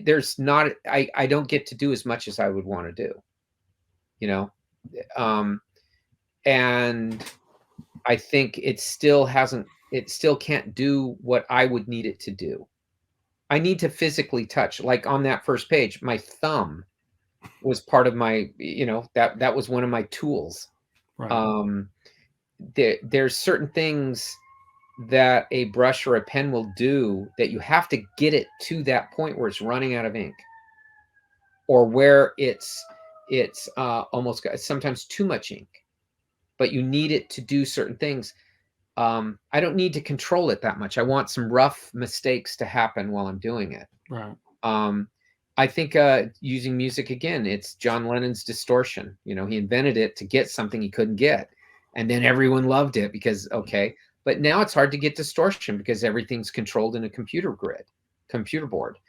there's not I don't get to do as much as I would want to do. And I think it still can't do what I would need it to do. I need to physically touch, like on that first page, my thumb was part of my, that was one of my tools. Right. There's certain things that a brush or a pen will do that you have to get it to that point where it's running out of ink, or where it's almost got sometimes too much ink, but you need it to do certain things. I don't need to control it that much. I want some rough mistakes to happen while I'm doing it. Right. I think using music again, it's John Lennon's distortion. He invented it to get something he couldn't get, and then everyone loved it because but now it's hard to get distortion because everything's controlled in a computer board,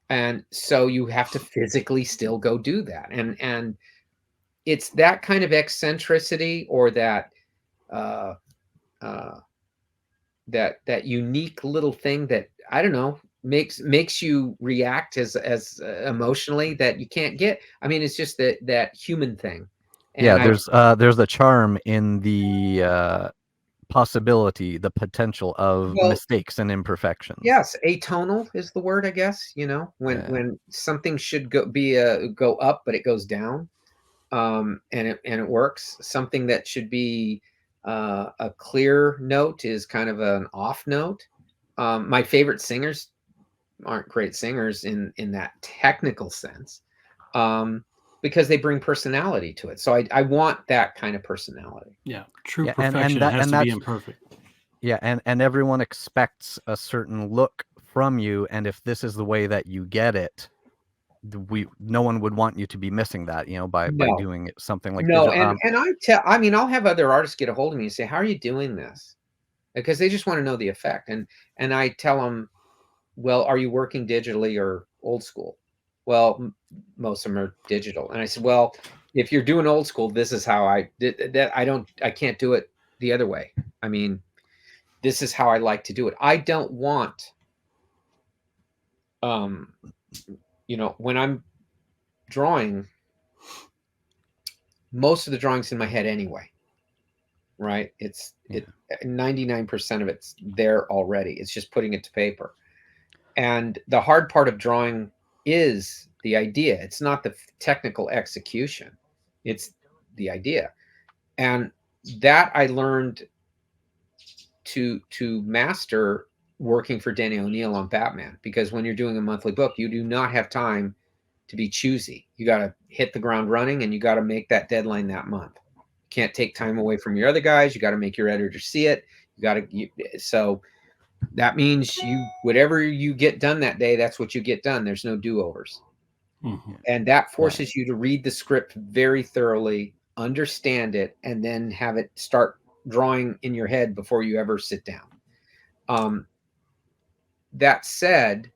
and so you have to physically still go do that, and it's that kind of eccentricity or that that unique little thing that I don't know makes you react as emotionally that you can't get. It's just that human thing. And there's a charm in the possibility, the potential of mistakes and imperfections. Yes, atonal is the word, I guess. When something should go up but it goes down, and it works. Something that should be a clear note is kind of an off note. My favorite singers aren't great singers in that technical sense, because they bring personality to it. So I want that kind of personality. Yeah, true perfection has to be imperfect. Yeah, and everyone expects a certain look from you, and if this is the way that you get it, no one would want you to be missing that, by No. doing something like No, digital. I mean, I'll have other artists get a hold of me and say, "How are you doing this?" Because they just want to know the effect, and I tell them, "Well, are you working digitally or old school?" Well, most of them are digital, and I said, "Well, if you're doing old school, this is how I did that. I can't do it the other way. I mean, this is how I like to do it. I don't want, when I'm drawing, most of the drawings in my head anyway, right? 99% of it's there already. It's just putting it to paper. And the hard part of drawing is the idea. It's not the technical execution. It's the idea. And that I learned to master working for Danny O'Neill on Batman, because when you're doing a monthly book, you do not have time to be choosy. You got to hit the ground running, and you got to make that deadline that month. You can't take time away from your other guys. You got to make your editor see it. So that means whatever you get done that day, that's what you get done. There's no do-overs. Mm-hmm. And that forces you to read the script very thoroughly, understand it, and then have it start drawing in your head before you ever sit down. That said,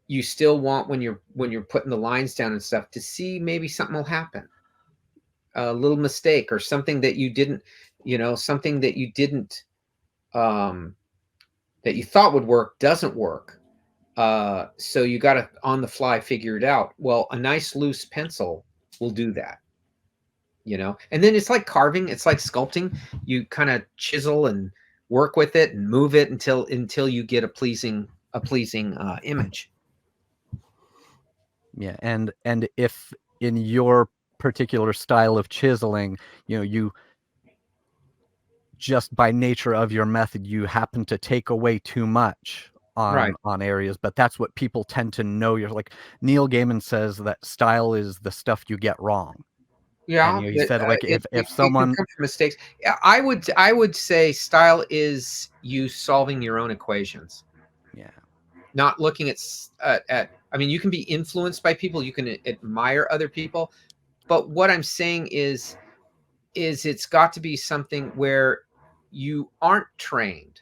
you still want, when you're putting the lines down and stuff, to see maybe something will happen, a little mistake or something that you didn't, something that you didn't, that you thought would work doesn't work. So you got to on the fly figure it out. Well, a nice loose pencil will do that, and then it's like carving, it's like sculpting. You kind of chisel and work with it and move it until you get a pleasing image. Yeah, and if in your particular style of chiseling, you just by nature of your method, you happen to take away too much on areas, but that's what people tend to know. You're like, Neil Gaiman says that style is the stuff you get wrong. Yeah, and, he said, like, if it someone can come from mistakes, I would say style is you solving your own equations. Yeah, not looking at I mean, you can be influenced by people, you can admire other people, but what I'm saying is it's got to be something where you aren't trained.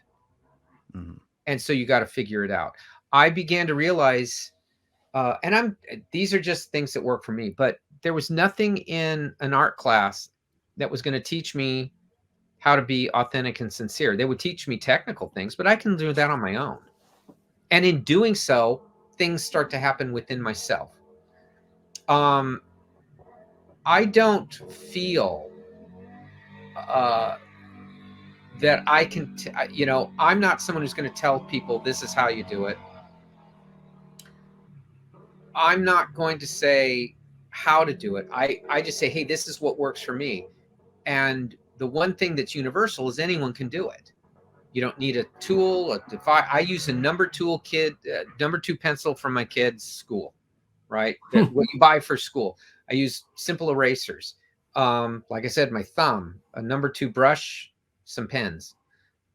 Mm-hmm. And so you got to figure it out. I began to realize, and these are just things that work for me, but there was nothing in an art class that was going to teach me how to be authentic and sincere. They would teach me technical things, but I can do that on my own. And in doing so, things start to happen within myself. I don't feel that I can, I'm not someone who's going to tell people this is how you do it. I'm not going to say how to do it. I just say, hey, this is what works for me. And the one thing that's universal is anyone can do it. You don't need a tool. I use a number two pencil from my kids' school, right? What you buy for school. I use simple erasers. Like I said, my thumb, a number 2 brush, some pens.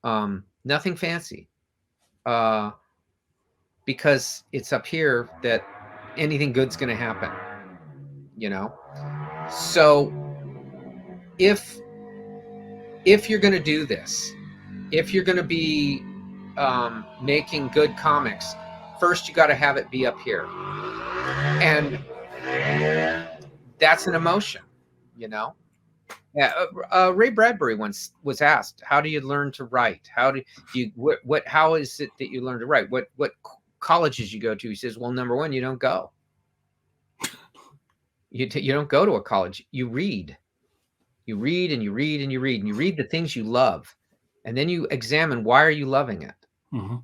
Nothing fancy. Because it's up here that anything good's going to happen, So if you're going to do this, if you're going to be making good comics, first you got to have it be up here, and that's an emotion, Yeah, Ray Bradbury once was asked, "How do you learn to write? How do you How is it that you learn to write? What colleges you go to?" He says, "Well, number one, you don't go. You don't go to a college. You read. You read and you read and you read and you read the things you love, and then you examine why are you loving it." Mm-hmm.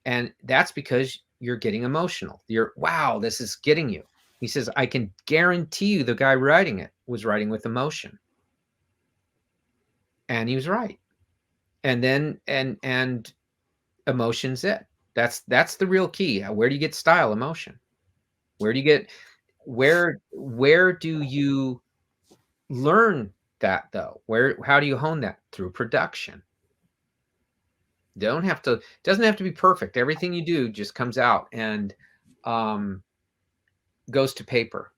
And that's because you're getting emotional. Wow, this is getting you. He says, "I can guarantee you the guy writing it was writing with emotion." And he was right. And then and emotion's it. That's the real key. Where do you get style? Emotion. Where do you learn that, though? How do you hone that? Through production. Doesn't have to be perfect. Everything you do just comes out. And goes to paper,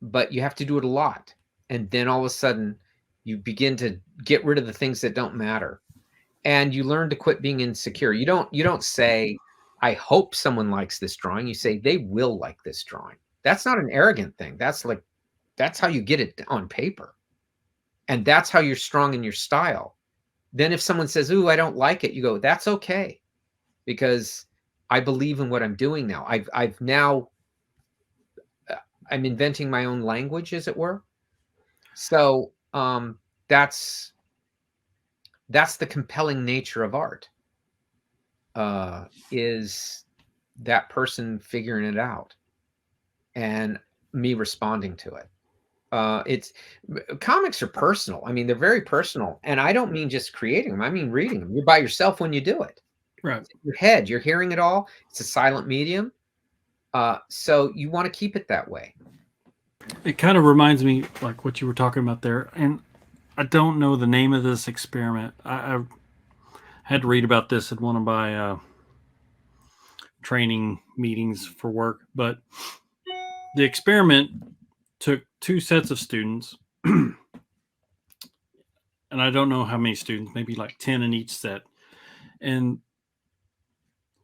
but you have to do it a lot. And then all of a sudden you begin to get rid of the things that don't matter. And you learn to quit being insecure. You don't say, I hope someone likes this drawing. You say, they will like this drawing. That's not an arrogant thing. That's how you get it on paper. And that's how you're strong in your style. Then if someone says, ooh, I don't like it, you go, that's okay. Because I believe in what I'm doing now. I'm inventing my own language, as it were. So that's the compelling nature of art, is that person figuring it out and me responding to it. Comics are personal. I mean, they're very personal, and I don't mean just creating them. I mean reading them. You're by yourself when you do it. Right. It's in your head, you're hearing it all. It's a silent medium. So you want to keep it that way. It kind of reminds me like what you were talking about there, and I don't know the name of this experiment. I had to read about this at one of my training meetings for work, but the experiment took 2 sets of students, and I don't know how many students, maybe like 10 in each set. And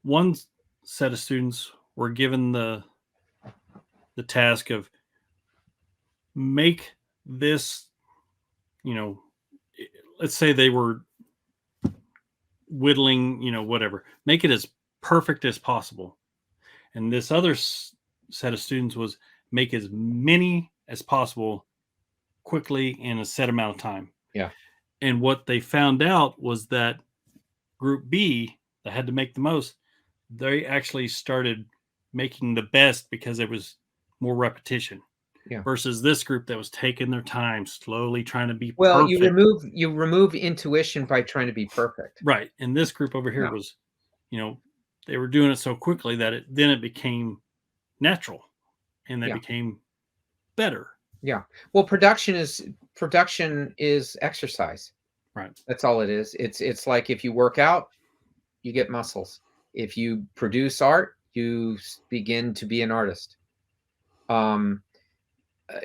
one set of students were given the task of make this, let's say they were whittling, whatever, make it as perfect as possible. And this other set of students was make as many as possible quickly in a set amount of time. Yeah. And what they found out was that group B that had to make the most, they actually started making the best because there was more repetition. Yeah. Versus this group that was taking their time, slowly trying to be well, perfect. you remove intuition by trying to be perfect. Right. And this group over here was, they were doing it so quickly that it became natural, and they became better. Yeah. Well, production is exercise. Right. That's all it is. It's like if you work out, you get muscles. If you produce art, you begin to be an artist.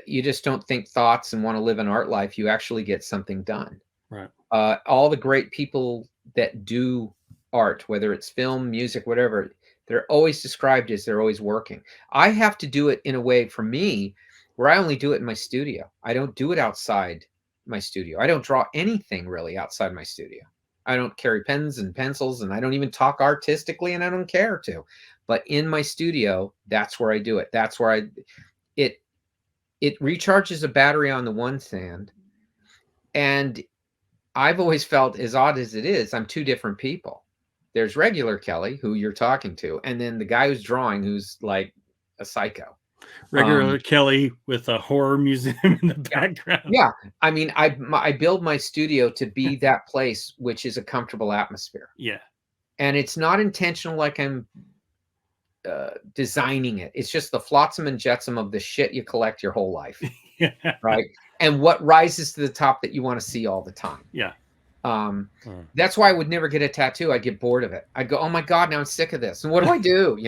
You just don't think thoughts and want to live an art life. You actually get something done. Right. All the great people that do art, whether it's film, music, whatever, they're always described as they're always working. I have to do it in a way, for me, where I only do it in my studio. I don't do it outside my studio. I don't draw anything really outside my studio. I don't carry pens and pencils, and I don't even talk artistically, and I don't care to. But in my studio, that's where I do it. That's where it recharges a battery on the one stand. And I've always felt, as odd as it is, I'm 2 different people. There's regular Kelley, who you're talking to, and then the guy who's drawing, who's like a psycho. Regular Kelley with a horror museum in the background. Yeah. I mean, I build my studio to be that place, which is a comfortable atmosphere. Yeah. And it's not intentional, like I'm designing it. It's just the flotsam and jetsam of the shit you collect your whole life. Yeah. Right. And what rises to the top that you want to see all the time. Yeah. That's why I would never get a tattoo. I'd get bored of it. I'd go, oh my God, now I'm sick of this. And what do I do?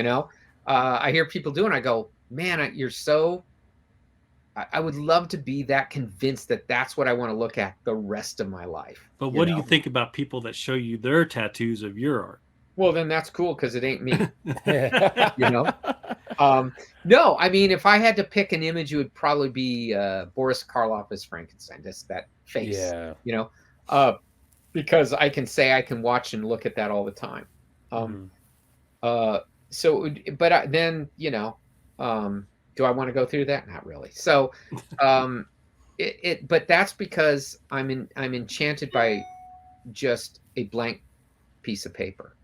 I hear people do it, and I go, man, you're so, I would love to be that convinced that that's what I want to look at the rest of my life. But what do you think about people that show you their tattoos of your art? Well, then that's cool, because it ain't me. No, I mean, if I had to pick an image, it would probably be Boris Karloff as Frankenstein. Just that face. Yeah. Because I can say I can watch and look at that all the time. So, but then, do I want to go through that? Not really. So, but that's because I'm enchanted by just a blank piece of paper.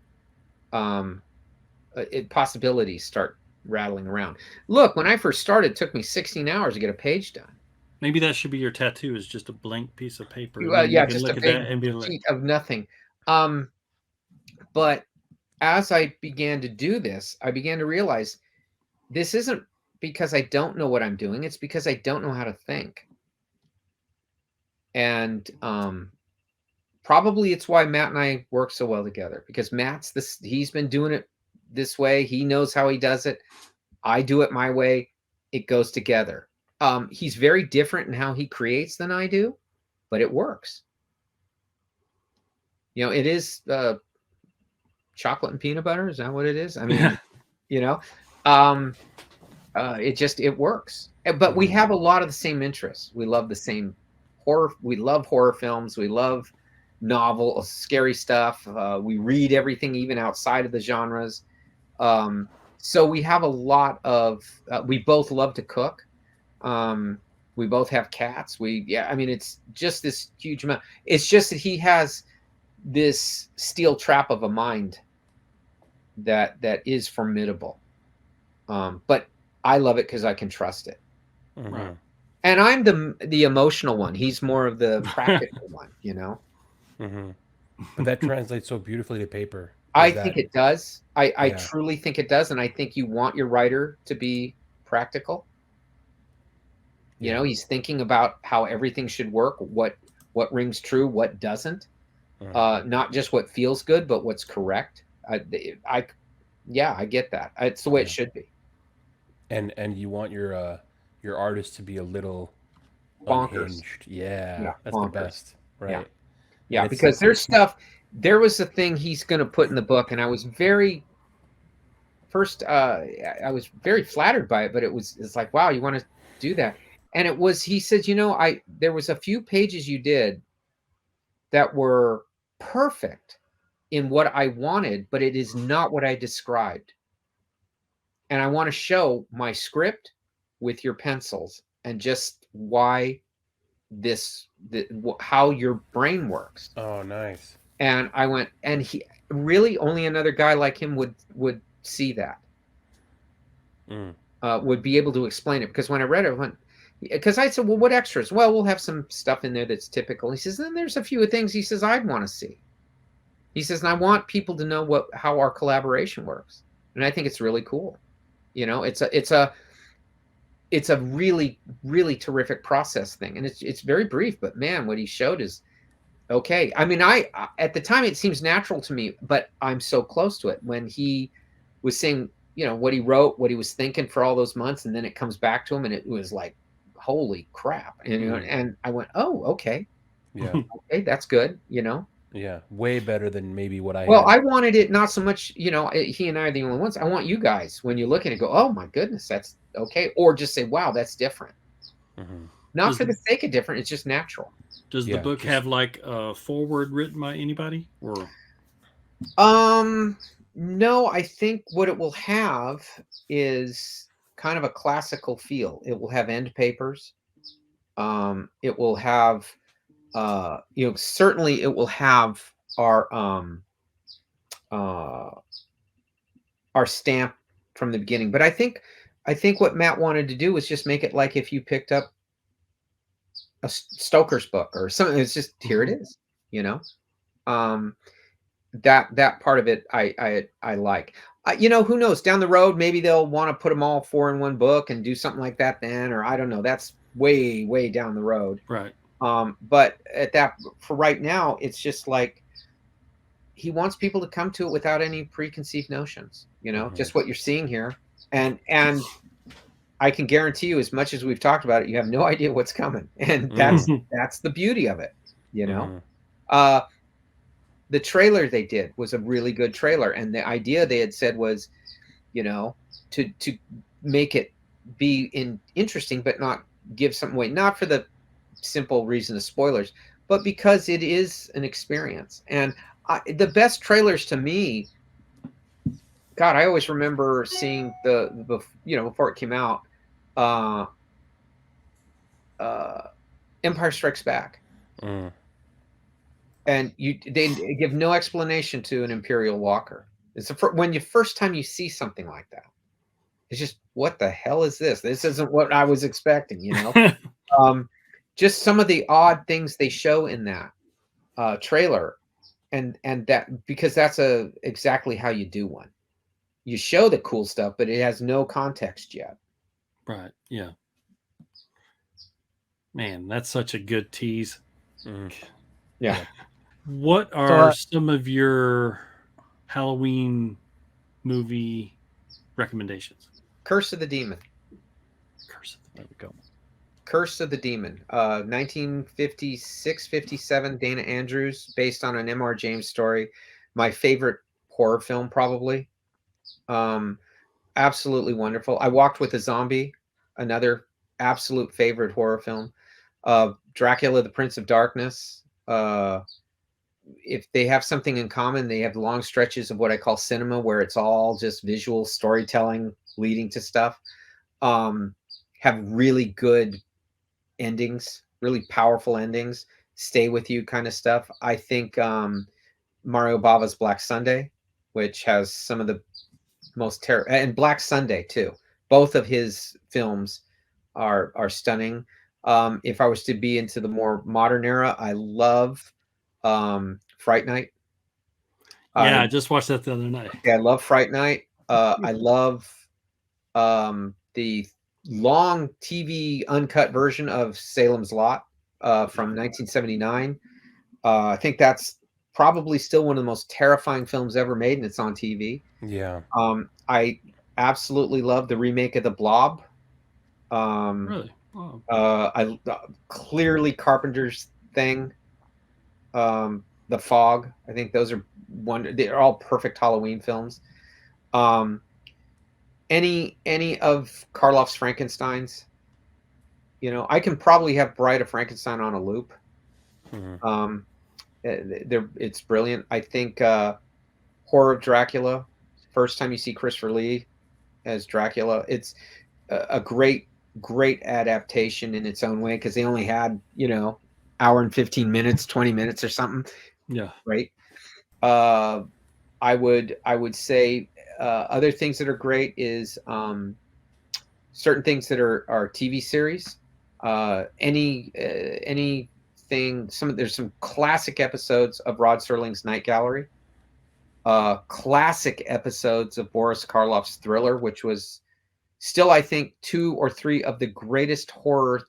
Possibilities start rattling around. Look, when I first started, it took me 16 hours to get a page done. Maybe that should be your tattoo, is just a blank piece of paper. Yeah, just a sheet of nothing. But as I began to do this, I began to realize this isn't because I don't know what I'm doing. It's because I don't know how to think. And probably it's why Matt and I work so well together, because he's been doing it this way. He knows how he does it. I do it my way. it goes together. He's very different in how he creates than I do, but it works. You know, it is chocolate and peanut butter. Is that what it is? I mean, you know, it works. But we have a lot of the same interests. We love the same horror. We love horror films. We love scary stuff. We read everything, even outside of the genres. So we have a lot of. We both love to cook. We both have cats. I mean, it's just this huge amount. It's just that he has this steel trap of a mind that is formidable. But I love it because I can trust it. Right. And I'm the emotional one. He's more of the practical one, you know. But that translates so beautifully to paper. I think it does. I truly think it does, and I think you want your writer to be practical. You know, he's thinking about how everything should work, what rings true, what doesn't. Not just what feels good, but what's correct. I get that. It's the way it should be. And you want your artist to be a little bonkers. Unhinged. Yeah, that's bonkers. The best. Right. Yeah, because there's stuff. There was a thing he's going to put in the book, and I was very flattered by it, but it's like, wow, you want to do that? And he said, there was a few pages you did that were perfect in what I wanted, but it is not what I described. And I want to show my script with your pencils and just why how your brain works. Oh, nice. And I went, and he really, only another guy like him would see that, would be able to explain it. Because when I read it, because I said, well, what extras? Well, we'll have some stuff in there that's typical. He says, then there's a few things he says I'd want to see. He says, and I want people to know how our collaboration works. And I think it's really cool. It's a really, really terrific process thing. And it's very brief, but man, what he showed is okay. I mean, at the time it seems natural to me, but I'm so close to it. When he was saying, what he wrote, what he was thinking for all those months, and then it comes back to him and it was like, holy crap. And, and I went, oh, okay. Yeah. Okay, that's good, Yeah, way better than maybe what I had. I wanted it not so much, he and I are the only ones. I want you guys, when you look at it, go, oh my goodness, that's okay. Or just say, wow, that's different. Not for the sake of different, it's just natural. Does the book have like a foreword written by anybody? Or no, I think what it will have is kind of a classical feel. It will have end papers. It will have certainly it will have our stamp from the beginning. But I think what Matt wanted to do was just make it like if you picked up a Stoker's book or something. It's just, here it is, that part of it I like. Who knows, down the road maybe they'll want to put them all 4 in one book and do something like that then, or I don't know. That's way down the road. Right. But for right now, it's just like he wants people to come to it without any preconceived notions, just what you're seeing here. And I can guarantee you, as much as we've talked about it, you have no idea what's coming. And that's the beauty of it, The trailer they did was a really good trailer. And the idea they had said was, to make it be interesting, but not give something away, not for the simple reason of spoilers, but because it is an experience. And the best trailers to me, God, I always remember seeing before it came out, Empire Strikes Back. And they give no explanation to an Imperial Walker. It's when you first time you see something like that, it's just, what the hell is this? This isn't what I was expecting, just some of the odd things they show in that trailer, and that, because that's exactly how you do one. You show the cool stuff, but it has no context yet. Right. Yeah. Man, that's such a good tease. Yeah. What are some of your Halloween movie recommendations? Curse of the Demon. There we go. Curse of the Demon, 1956, 57, Dana Andrews, based on an M.R. James story. My favorite horror film, probably. Absolutely wonderful. I Walked with a Zombie, another absolute favorite horror film. Dracula, the Prince of Darkness. If they have something in common, they have long stretches of what I call cinema, where it's all just visual storytelling leading to stuff. Have really good endings, really powerful endings, stay with you kind of stuff. I think Mario Bava's Black Sunday, which has some of the most terrible, and Black Sunday too. Both of his films are stunning. If I was to be into the more modern era, I love Fright Night. Yeah, I just watched that the other night. Yeah, I love Fright Night. I love the long TV uncut version of Salem's Lot from 1979. I think that's probably still one of the most terrifying films ever made, and it's on TV. Yeah. I absolutely love the remake of The Blob. Really? Wow. Clearly Carpenter's thing. The Fog. I think those are they're all perfect Halloween films. Any of Karloff's Frankensteins, I can probably have Bride of Frankenstein on a loop. Mm-hmm. It's brilliant. I think Horror of Dracula, first time you see Christopher Lee as Dracula, it's a great adaptation in its own way, because they only had hour and 15 minutes, 20 minutes or something. Yeah. Right. I would say other things that are great is certain things that are TV series. Anything. There's some classic episodes of Rod Serling's Night Gallery. Classic episodes of Boris Karloff's Thriller, which was still, I think, 2 or 3 of the greatest horror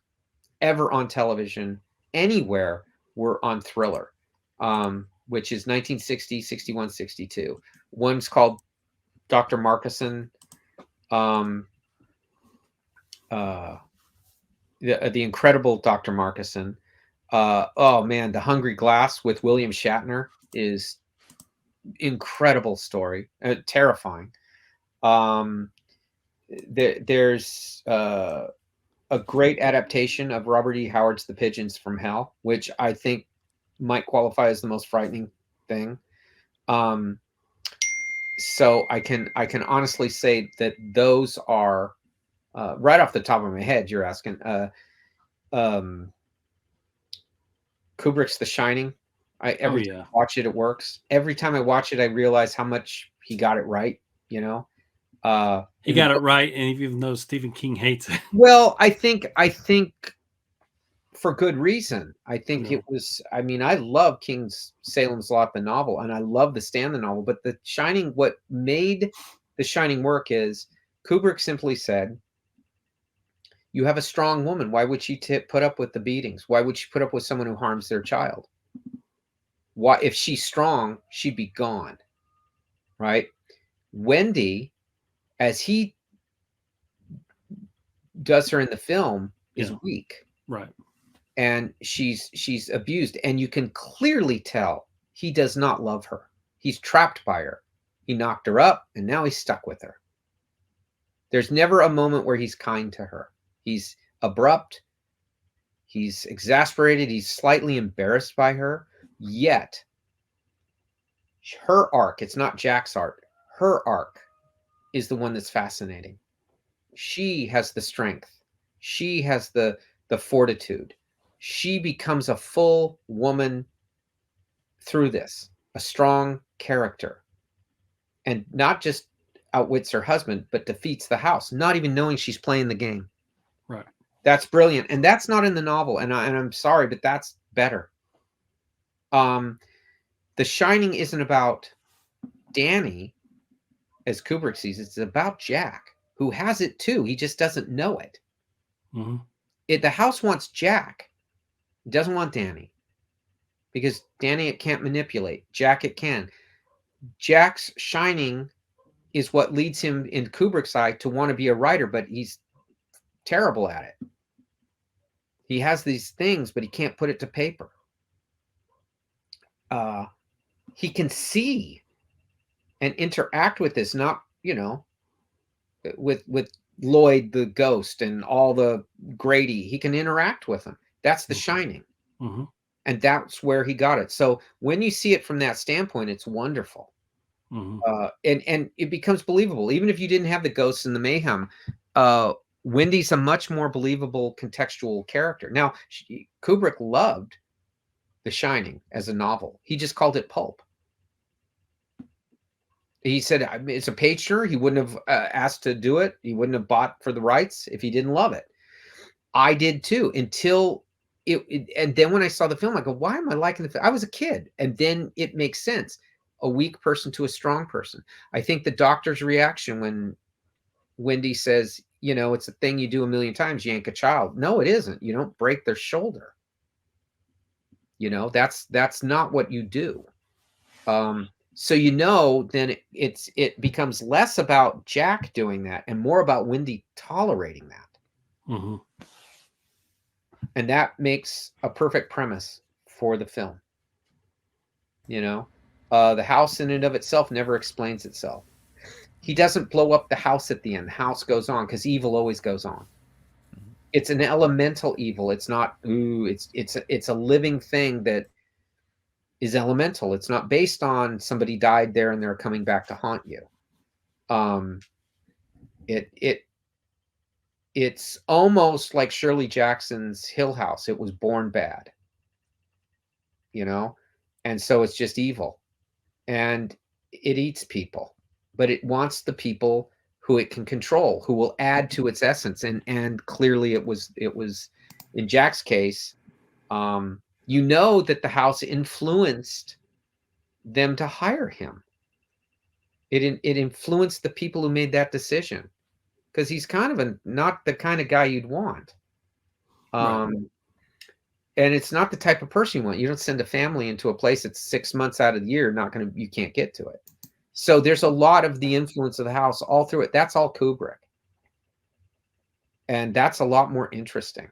ever on television anywhere were on Thriller, which is 1960, 61, 62. One's called Dr. Markison. The Incredible Dr. Markison. Oh man, The Hungry Glass with William Shatner is incredible story, terrifying. There's a great adaptation of Robert E. Howard's The Pigeons from Hell, which I think might qualify as the most frightening thing. So I can honestly say that those are right off the top of my head. You're asking. Kubrick's The Shining. Every time I watch it, it works. Every time I watch it, I realize how much he got it right. He got it right, and even though Stephen King hates it. Well, I think for good reason. I think it was. I mean, I love King's Salem's Lot, the novel, and I love The Stand, the novel. But The Shining, what made The Shining work is Kubrick simply said, "You have a strong woman. Why would she put up with the beatings? Why would she put up with someone who harms their child? Why, if she's strong, she'd be gone." Right? Wendy, as he does her in the film, is weak. Right. And she's abused. And you can clearly tell he does not love her. He's trapped by her. He knocked her up, and now he's stuck with her. There's never a moment where he's kind to her. He's abrupt. He's exasperated. He's slightly embarrassed by her. Yet, her arc, it's not Jack's arc, her arc is the one that's fascinating. She has the strength. She has the fortitude. She becomes a full woman through this, a strong character. And not just outwits her husband, but defeats the house, not even knowing she's playing the game. Right. That's brilliant. And that's not in the novel. And I'm sorry, but that's better. The Shining isn't about Danny, as Kubrick sees it. It's about Jack, who has it too. He just doesn't know it. Mm-hmm. The house wants Jack. It doesn't want Danny. Because Danny it can't manipulate. Jack it can. Jack's shining is what leads him in Kubrick's eye to want to be a writer, but he's terrible at it. He has these things, but he can't put it to paper. He can see and interact with this, not, you know, with Lloyd the ghost and all the Grady. He can interact with them. That's The Shining. Mm-hmm. And that's where he got it. So when you see it from that standpoint, it's wonderful. Mm-hmm. And it becomes believable. Even if you didn't have the ghosts and the mayhem, Wendy's a much more believable contextual character. Now, Kubrick loved The Shining as a novel. He just called it pulp. He said it's a page turner. He wouldn't have asked to do it. He wouldn't have bought for the rights if he didn't love it. I did too, until and then when I saw the film, I go, why am I liking the film? I was a kid. And then it makes sense. A weak person to a strong person. I think the doctor's reaction when Wendy says, you know, it's a thing you do a million times, yank a child. No, it isn't. You don't break their shoulder. You know, that's not what you do. So, you know, then it becomes less about Jack doing that and more about Wendy tolerating that. Mm-hmm. And that makes a perfect premise for the film. You know, the house in and of itself never explains itself. He doesn't blow up the house at the end. The house goes on because evil always goes on. Mm-hmm. It's an elemental evil. It's not, it's a living thing that is elemental. It's not based on somebody died there and they're coming back to haunt you. It's almost like Shirley Jackson's Hill House. It was born bad, you know, and so it's just evil, and it eats people, but it wants the people who it can control, who will add to its essence. And clearly it was in Jack's case, you know, that the house influenced them to hire him. It influenced the people who made that decision, because he's kind of not the kind of guy you'd want. Right. And it's not the type of person you want. You don't send a family into a place that's 6 months out of the year, you can't get to it. So there's a lot of the influence of the house all through it. That's all Kubrick. And that's a lot more interesting.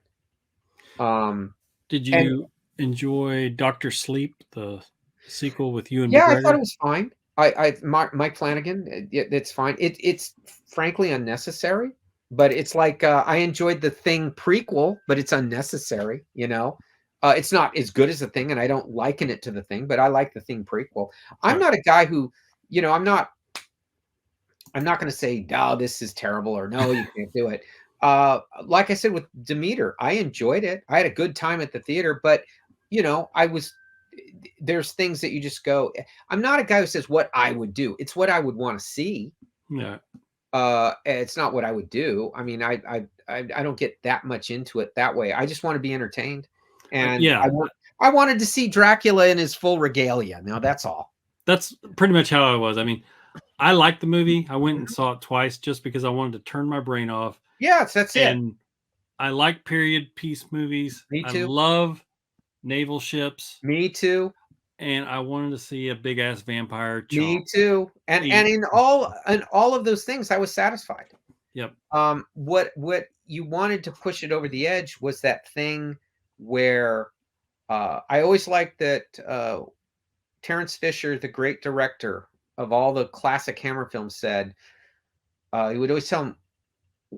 Did you enjoy Dr. Sleep, the sequel with you and Yeah, McGregor? I thought it was fine. Mike Flanagan, it's fine. It's frankly unnecessary, but it's like I enjoyed the Thing prequel, but it's unnecessary. You know, it's not as good as the Thing, and I don't liken it to the Thing, but I like the Thing prequel. I'm not a guy who, you know, I'm not going to say, "Oh, this is terrible," or "No, you can't do it." Like I said with Demeter, I enjoyed it. I had a good time at the theater, but you know, there's things that you just go, I'm not a guy who says what I would do. It's what I would want to see. Yeah. It's not what I would do. I mean, I don't get that much into it that way. I just want to be entertained. And yeah, I wanted to see Dracula in his full regalia. Now that's all. That's pretty much how I was. I mean, I liked the movie. I went and saw it twice just because I wanted to turn my brain off. Yes, that's it. And I like period piece movies. Me too. I love naval ships. Me too. And I wanted to see a big ass vampire chomp. Me too. And in all of those things, I was satisfied. Yep. What you wanted to push it over the edge was that thing where I always liked that Terrence Fisher, the great director of all the classic Hammer films, said he would always tell him,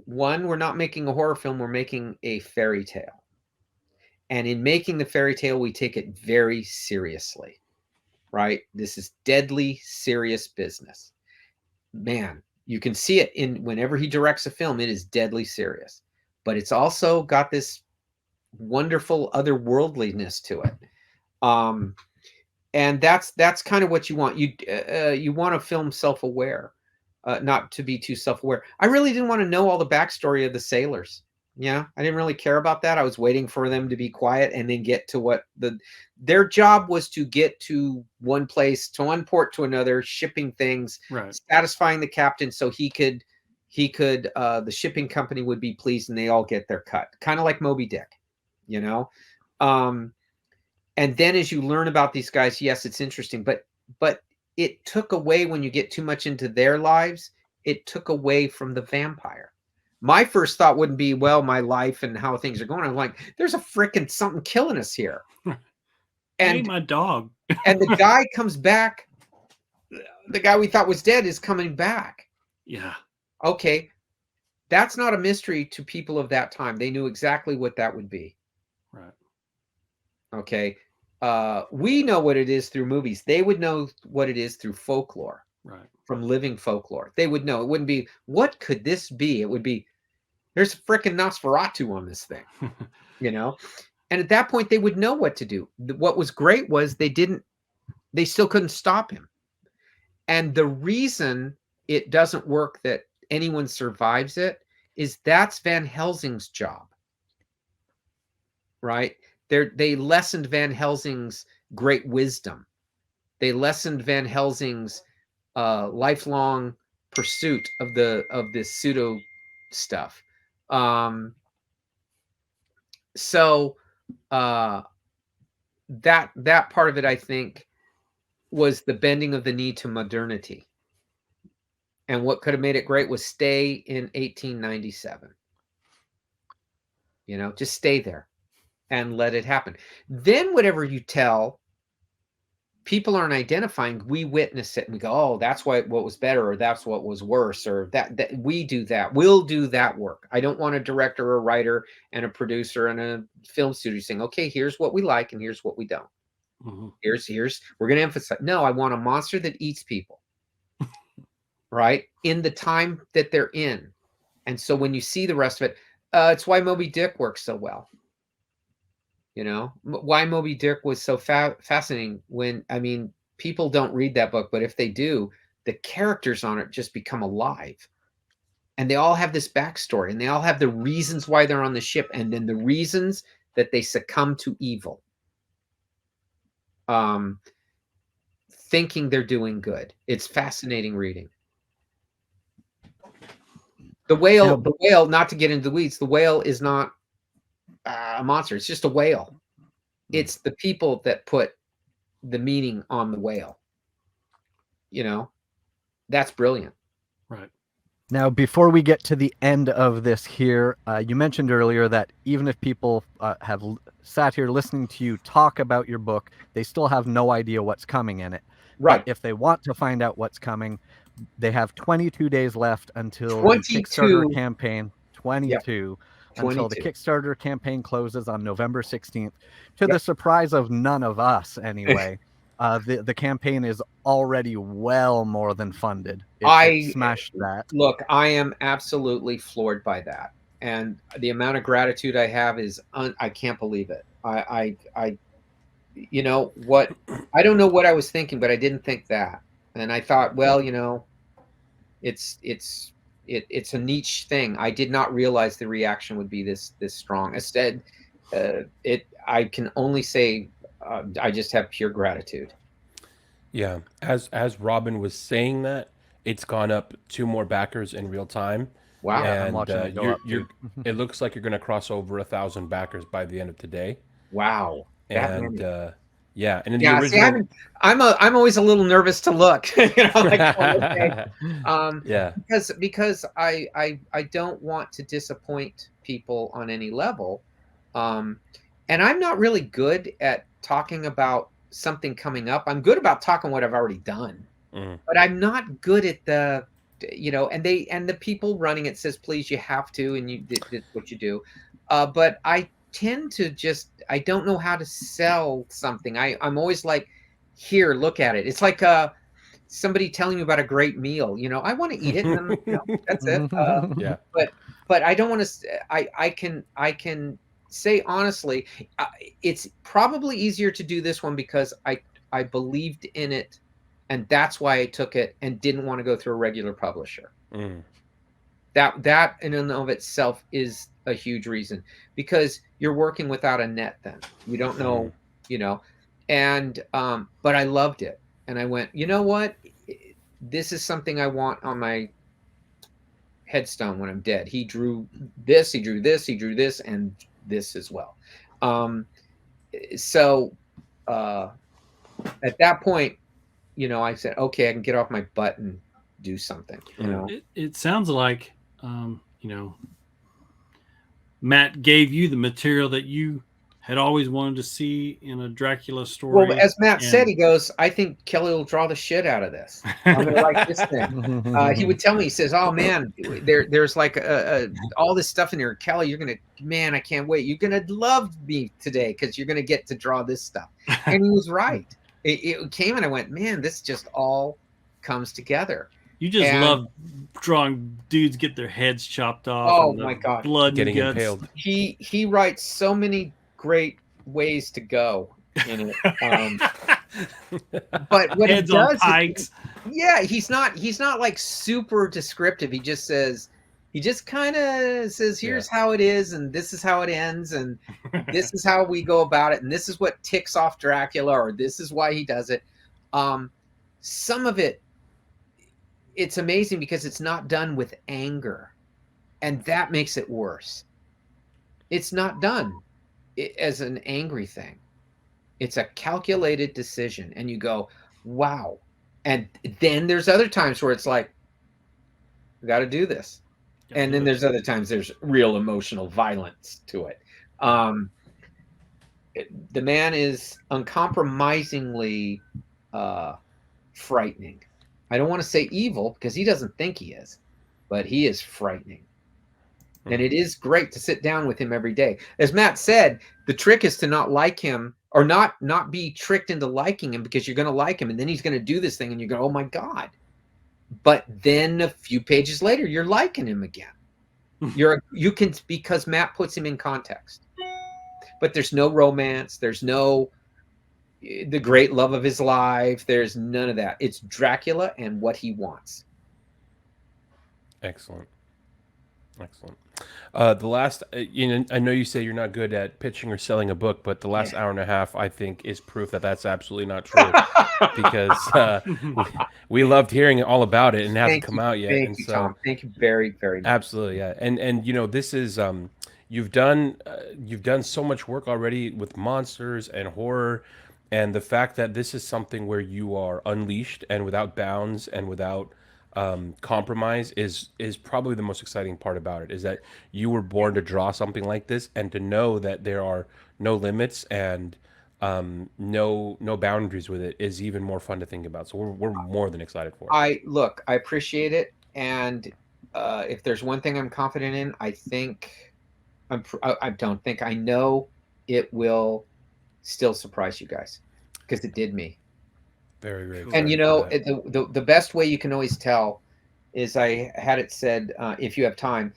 one, we're not making a horror film, we're making a fairy tale. And in making the fairy tale, we take it very seriously, right? This is deadly serious business. Man, you can see it in whenever he directs a film, it is deadly serious. But it's also got this wonderful otherworldliness to it. And that's kind of what you want. You want a film self-aware, not to be too self-aware. I really didn't want to know all the backstory of the sailors. Yeah, I didn't really care about that. I was waiting for them to be quiet and then get to what their job was, to get to one place, to one port to another, shipping things, right, satisfying the captain so he could the shipping company would be pleased and they all get their cut. Kind of like Moby Dick, you know? And then as you learn about these guys, yes, it's interesting, but it took away, when you get too much into their lives, it took away from the vampire. my first thought wouldn't be, well, my life and how things are going. I'm like, there's a freaking something killing us here. And my dog. And the guy comes back. The guy we thought was dead is coming back. Yeah. Okay. That's not a mystery to people of that time. They knew exactly what that would be. Right. Okay. We know what it is through movies. They would know what it is through folklore. Right. From living folklore. They would know. It wouldn't be, what could this be? It would be, there's a freaking Nosferatu on this thing. You know? And at that point, they would know what to do. What was great was they still couldn't stop him. And the reason it doesn't work that anyone survives it is that's Van Helsing's job. Right? They lessened Van Helsing's great wisdom. They lessened Van Helsing's lifelong pursuit of this pseudo stuff. So that part of it, I think, was the bending of the knee to modernity. And what could have made it great was stay in 1897. You know, just stay there and let it happen. Then whatever you tell, people aren't identifying. We witness it and we go, oh, that's what was better, or that's what was worse, or that we do that. We'll do that work. I don't want a director, a writer, and a producer and a film studio saying, okay, here's what we like and here's what we don't. Mm-hmm. Here's we're going to emphasize. No, I want a monster that eats people. Right? In the time that they're in. And so when you see the rest of it, it's why Moby Dick works so well. You know, why Moby Dick was so fascinating when, I mean, people don't read that book, but if they do, the characters on it just become alive. And they all have this backstory and they all have the reasons why they're on the ship and then the reasons that they succumb to evil. Thinking they're doing good. It's fascinating reading. The whale, not to get into the weeds, the whale is not a monster. It's just a whale. It's the people that put the meaning on the whale. You know, that's brilliant. Right. Now, before we get to the end of this here, you mentioned earlier that even if people have sat here listening to you talk about your book, they still have no idea what's coming in it. Right. But if they want to find out what's coming, they have 22 days left until the Kickstarter campaign. 22. Yep. Until the Kickstarter campaign closes on November 16th. To the surprise of none of us, anyway. The campaign is already well more than funded. It smashed that. Look, I am absolutely floored by that, and the amount of gratitude I have is I can't believe it. I you know what? I don't know what I was thinking, but I didn't think that, and I thought, well, you know, it's a niche thing. I did not realize the reaction would be this strong. Instead, I can only say. I just have pure gratitude. Yeah, as Robin was saying that, it's gone up 2 more backers in real time. Wow! Yeah, and I'm watching it go up too. It looks like you're going to cross over 1,000 backers by the end of today. Wow! And yeah, and in yeah, the original, see, I'm always a little nervous to look. You know, like, okay. Yeah, because I don't want to disappoint people on any level, and I'm not really good at talking about something coming up. I'm good about talking what I've already done, but I'm not good at the, you know, and the people running it says, please, you have to, and you did what you do. But I tend to just, I don't know how to sell something. I'm always like, here, look at it. It's like somebody telling you about a great meal. You know, I want to eat it, and you know, that's it. yeah. But I don't want to. I can say honestly, it's probably easier to do this one because I believed in it, and that's why I took it and didn't want to go through a regular publisher. That in and of itself is a huge reason, because you're working without a net. Then you don't know, you know, and but I loved it, and I went, you know what, this is something I want on my headstone when I'm dead. He drew this, he drew this, he drew this, and this as well. So at that point, you know, I said, okay, I can get off my butt and do something. You know, it sounds like you know, Matt gave you the material that you had always wanted to see in a Dracula story. Well, as Matt said, he goes, I think Kelley will draw the shit out of this. I'm going to like this thing. He would tell me, he says, oh, man, there's like all this stuff in here. Kelley, you're going to, man, I can't wait. You're going to love me today because you're going to get to draw this stuff. And he was right. It came and I went, man, this just all comes together. You just love drawing dudes get their heads chopped off. Oh, my God. Blood getting and guts. impaled. He writes so many great ways to go in it. But what Heads he does, he's not like super descriptive. He just kind of says, here's how it is, and this is how it ends, and this is how we go about it, and this is what ticks off Dracula, or this is why he does it. Some of it, it's amazing because it's not done with anger, and that makes it worse. It's not done as an angry thing. It's a calculated decision, and you go, wow. And then there's other times where it's like, we got to do this. And then there's other times there's real emotional violence to it. The man is uncompromisingly frightening. I don't want to say evil because he doesn't think he is, but he is frightening. And it is great to sit down with him every day. As Matt said, the trick is to not like him, or not be tricked into liking him, because you're going to like him and then he's going to do this thing and you go, oh my God. But then a few pages later, you're liking him again. You can, because Matt puts him in context. But there's no romance. There's no the great love of his life. There's none of that. It's Dracula and what he wants. Excellent. The last, I know you say you're not good at pitching or selling a book, but the last hour and a half, I think, is proof that that's absolutely not true. Because we loved hearing all about it, and it hasn't come out yet. Thank you, Tom. Thank you very, very much. Absolutely, yeah. And this is you've done so much work already with monsters and horror, and the fact that this is something where you are unleashed and without bounds and without compromise is probably the most exciting part about it, is that you were born to draw something like this, and to know that there are no limits and no boundaries with it is even more fun to think about. So we're more than excited for it. I appreciate it, and if there's one thing I'm confident in, I know it will still surprise you guys, because it did me. Very, very cool. And the best way you can always tell is, I had it said, if you have time,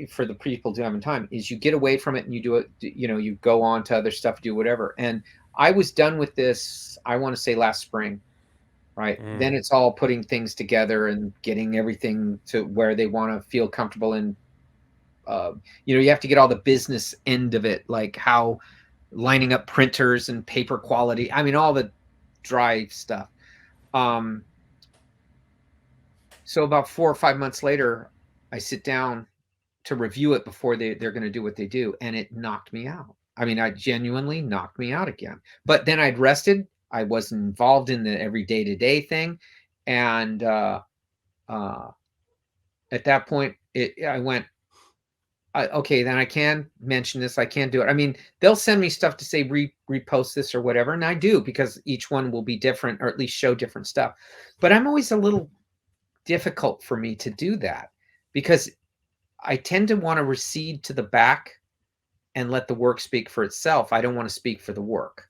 for the people who haven't time, is you get away from it and you do it, you go on to other stuff, do whatever. And I was done with this, I want to say last spring, right? Then it's all putting things together and getting everything to where they want to feel comfortable in. You have to get all the business end of it, like how lining up printers and paper quality. I mean, all the dry stuff. So about 4 or 5 months later, I sit down to review it before they're going to do what they do, and it knocked me out. I mean, it genuinely knocked me out again. But then I'd rested. I wasn't involved in the every day-to-day thing, and at that point, I went, okay, then I can mention this. I can do it. I mean, they'll send me stuff to say repost this or whatever, and I do, because each one will be different, or at least show different stuff. But I'm always a little difficult for me to do that, because I tend to want to recede to the back and let the work speak for itself. I don't want to speak for the work.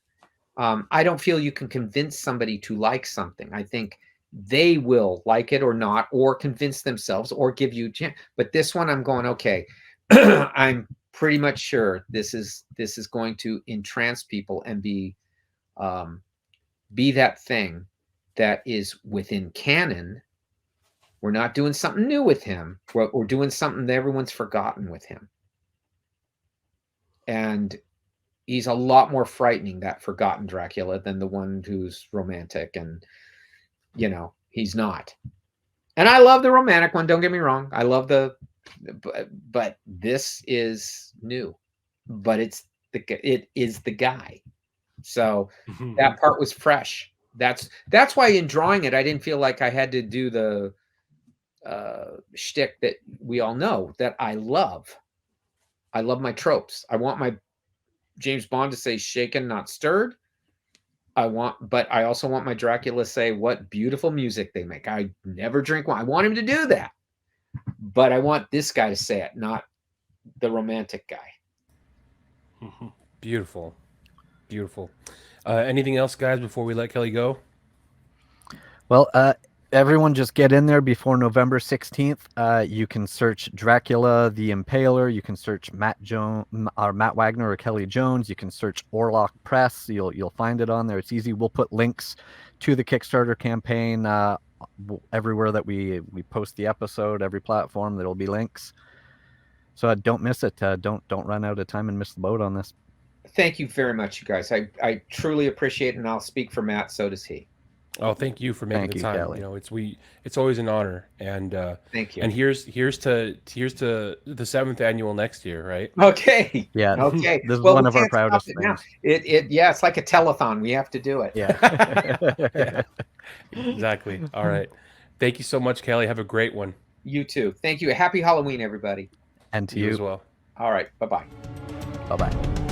I don't feel you can convince somebody to like something. I think they will like it or not, or convince themselves, or give you a chance. But this one, I'm going, okay, I'm pretty much sure this is going to entrance people and be that thing that is within canon. We're not doing something new with him. We're doing something that everyone's forgotten with him. And he's a lot more frightening, that forgotten Dracula, than the one who's romantic, and he's not. And I love the romantic one, don't get me wrong. I love but this is new, but it is the guy. So that part was fresh. That's why in drawing it, I didn't feel like I had to do shtick that we all know that I love. I love my tropes. I want my James Bond to say shaken, not stirred. But I also want my Dracula to say what beautiful music they make. I never drink wine. I want him to do that. But I want this guy to say it, not the romantic guy. Beautiful. Beautiful. Anything else, guys, before we let Kelley go? Well, everyone just get in there before November 16th. You can search Dracula the Impaler. You can search Matt Wagner or Kelley Jones. You can search Orlock Press. You'll find it on there. It's easy. We'll put links to the Kickstarter campaign everywhere that we post the episode, every platform. There'll be links. So don't miss it. Don't run out of time and miss the boat on this. Thank you very much, you guys. I truly appreciate it, and I'll speak for Matt. So does he. Oh, thank you for making the time. Kelley. You know, it's always an honor. And thank you. And here's to the 7th annual next year, right? Okay. Yeah. Okay. This is one of our proudest things. Yeah, it's like a telethon. We have to do it. Yeah. Exactly. All right. Thank you so much, Kelley. Have a great one. You too. Thank you. Happy Halloween, everybody. And to You you as well. All right. Bye-bye. Bye-bye.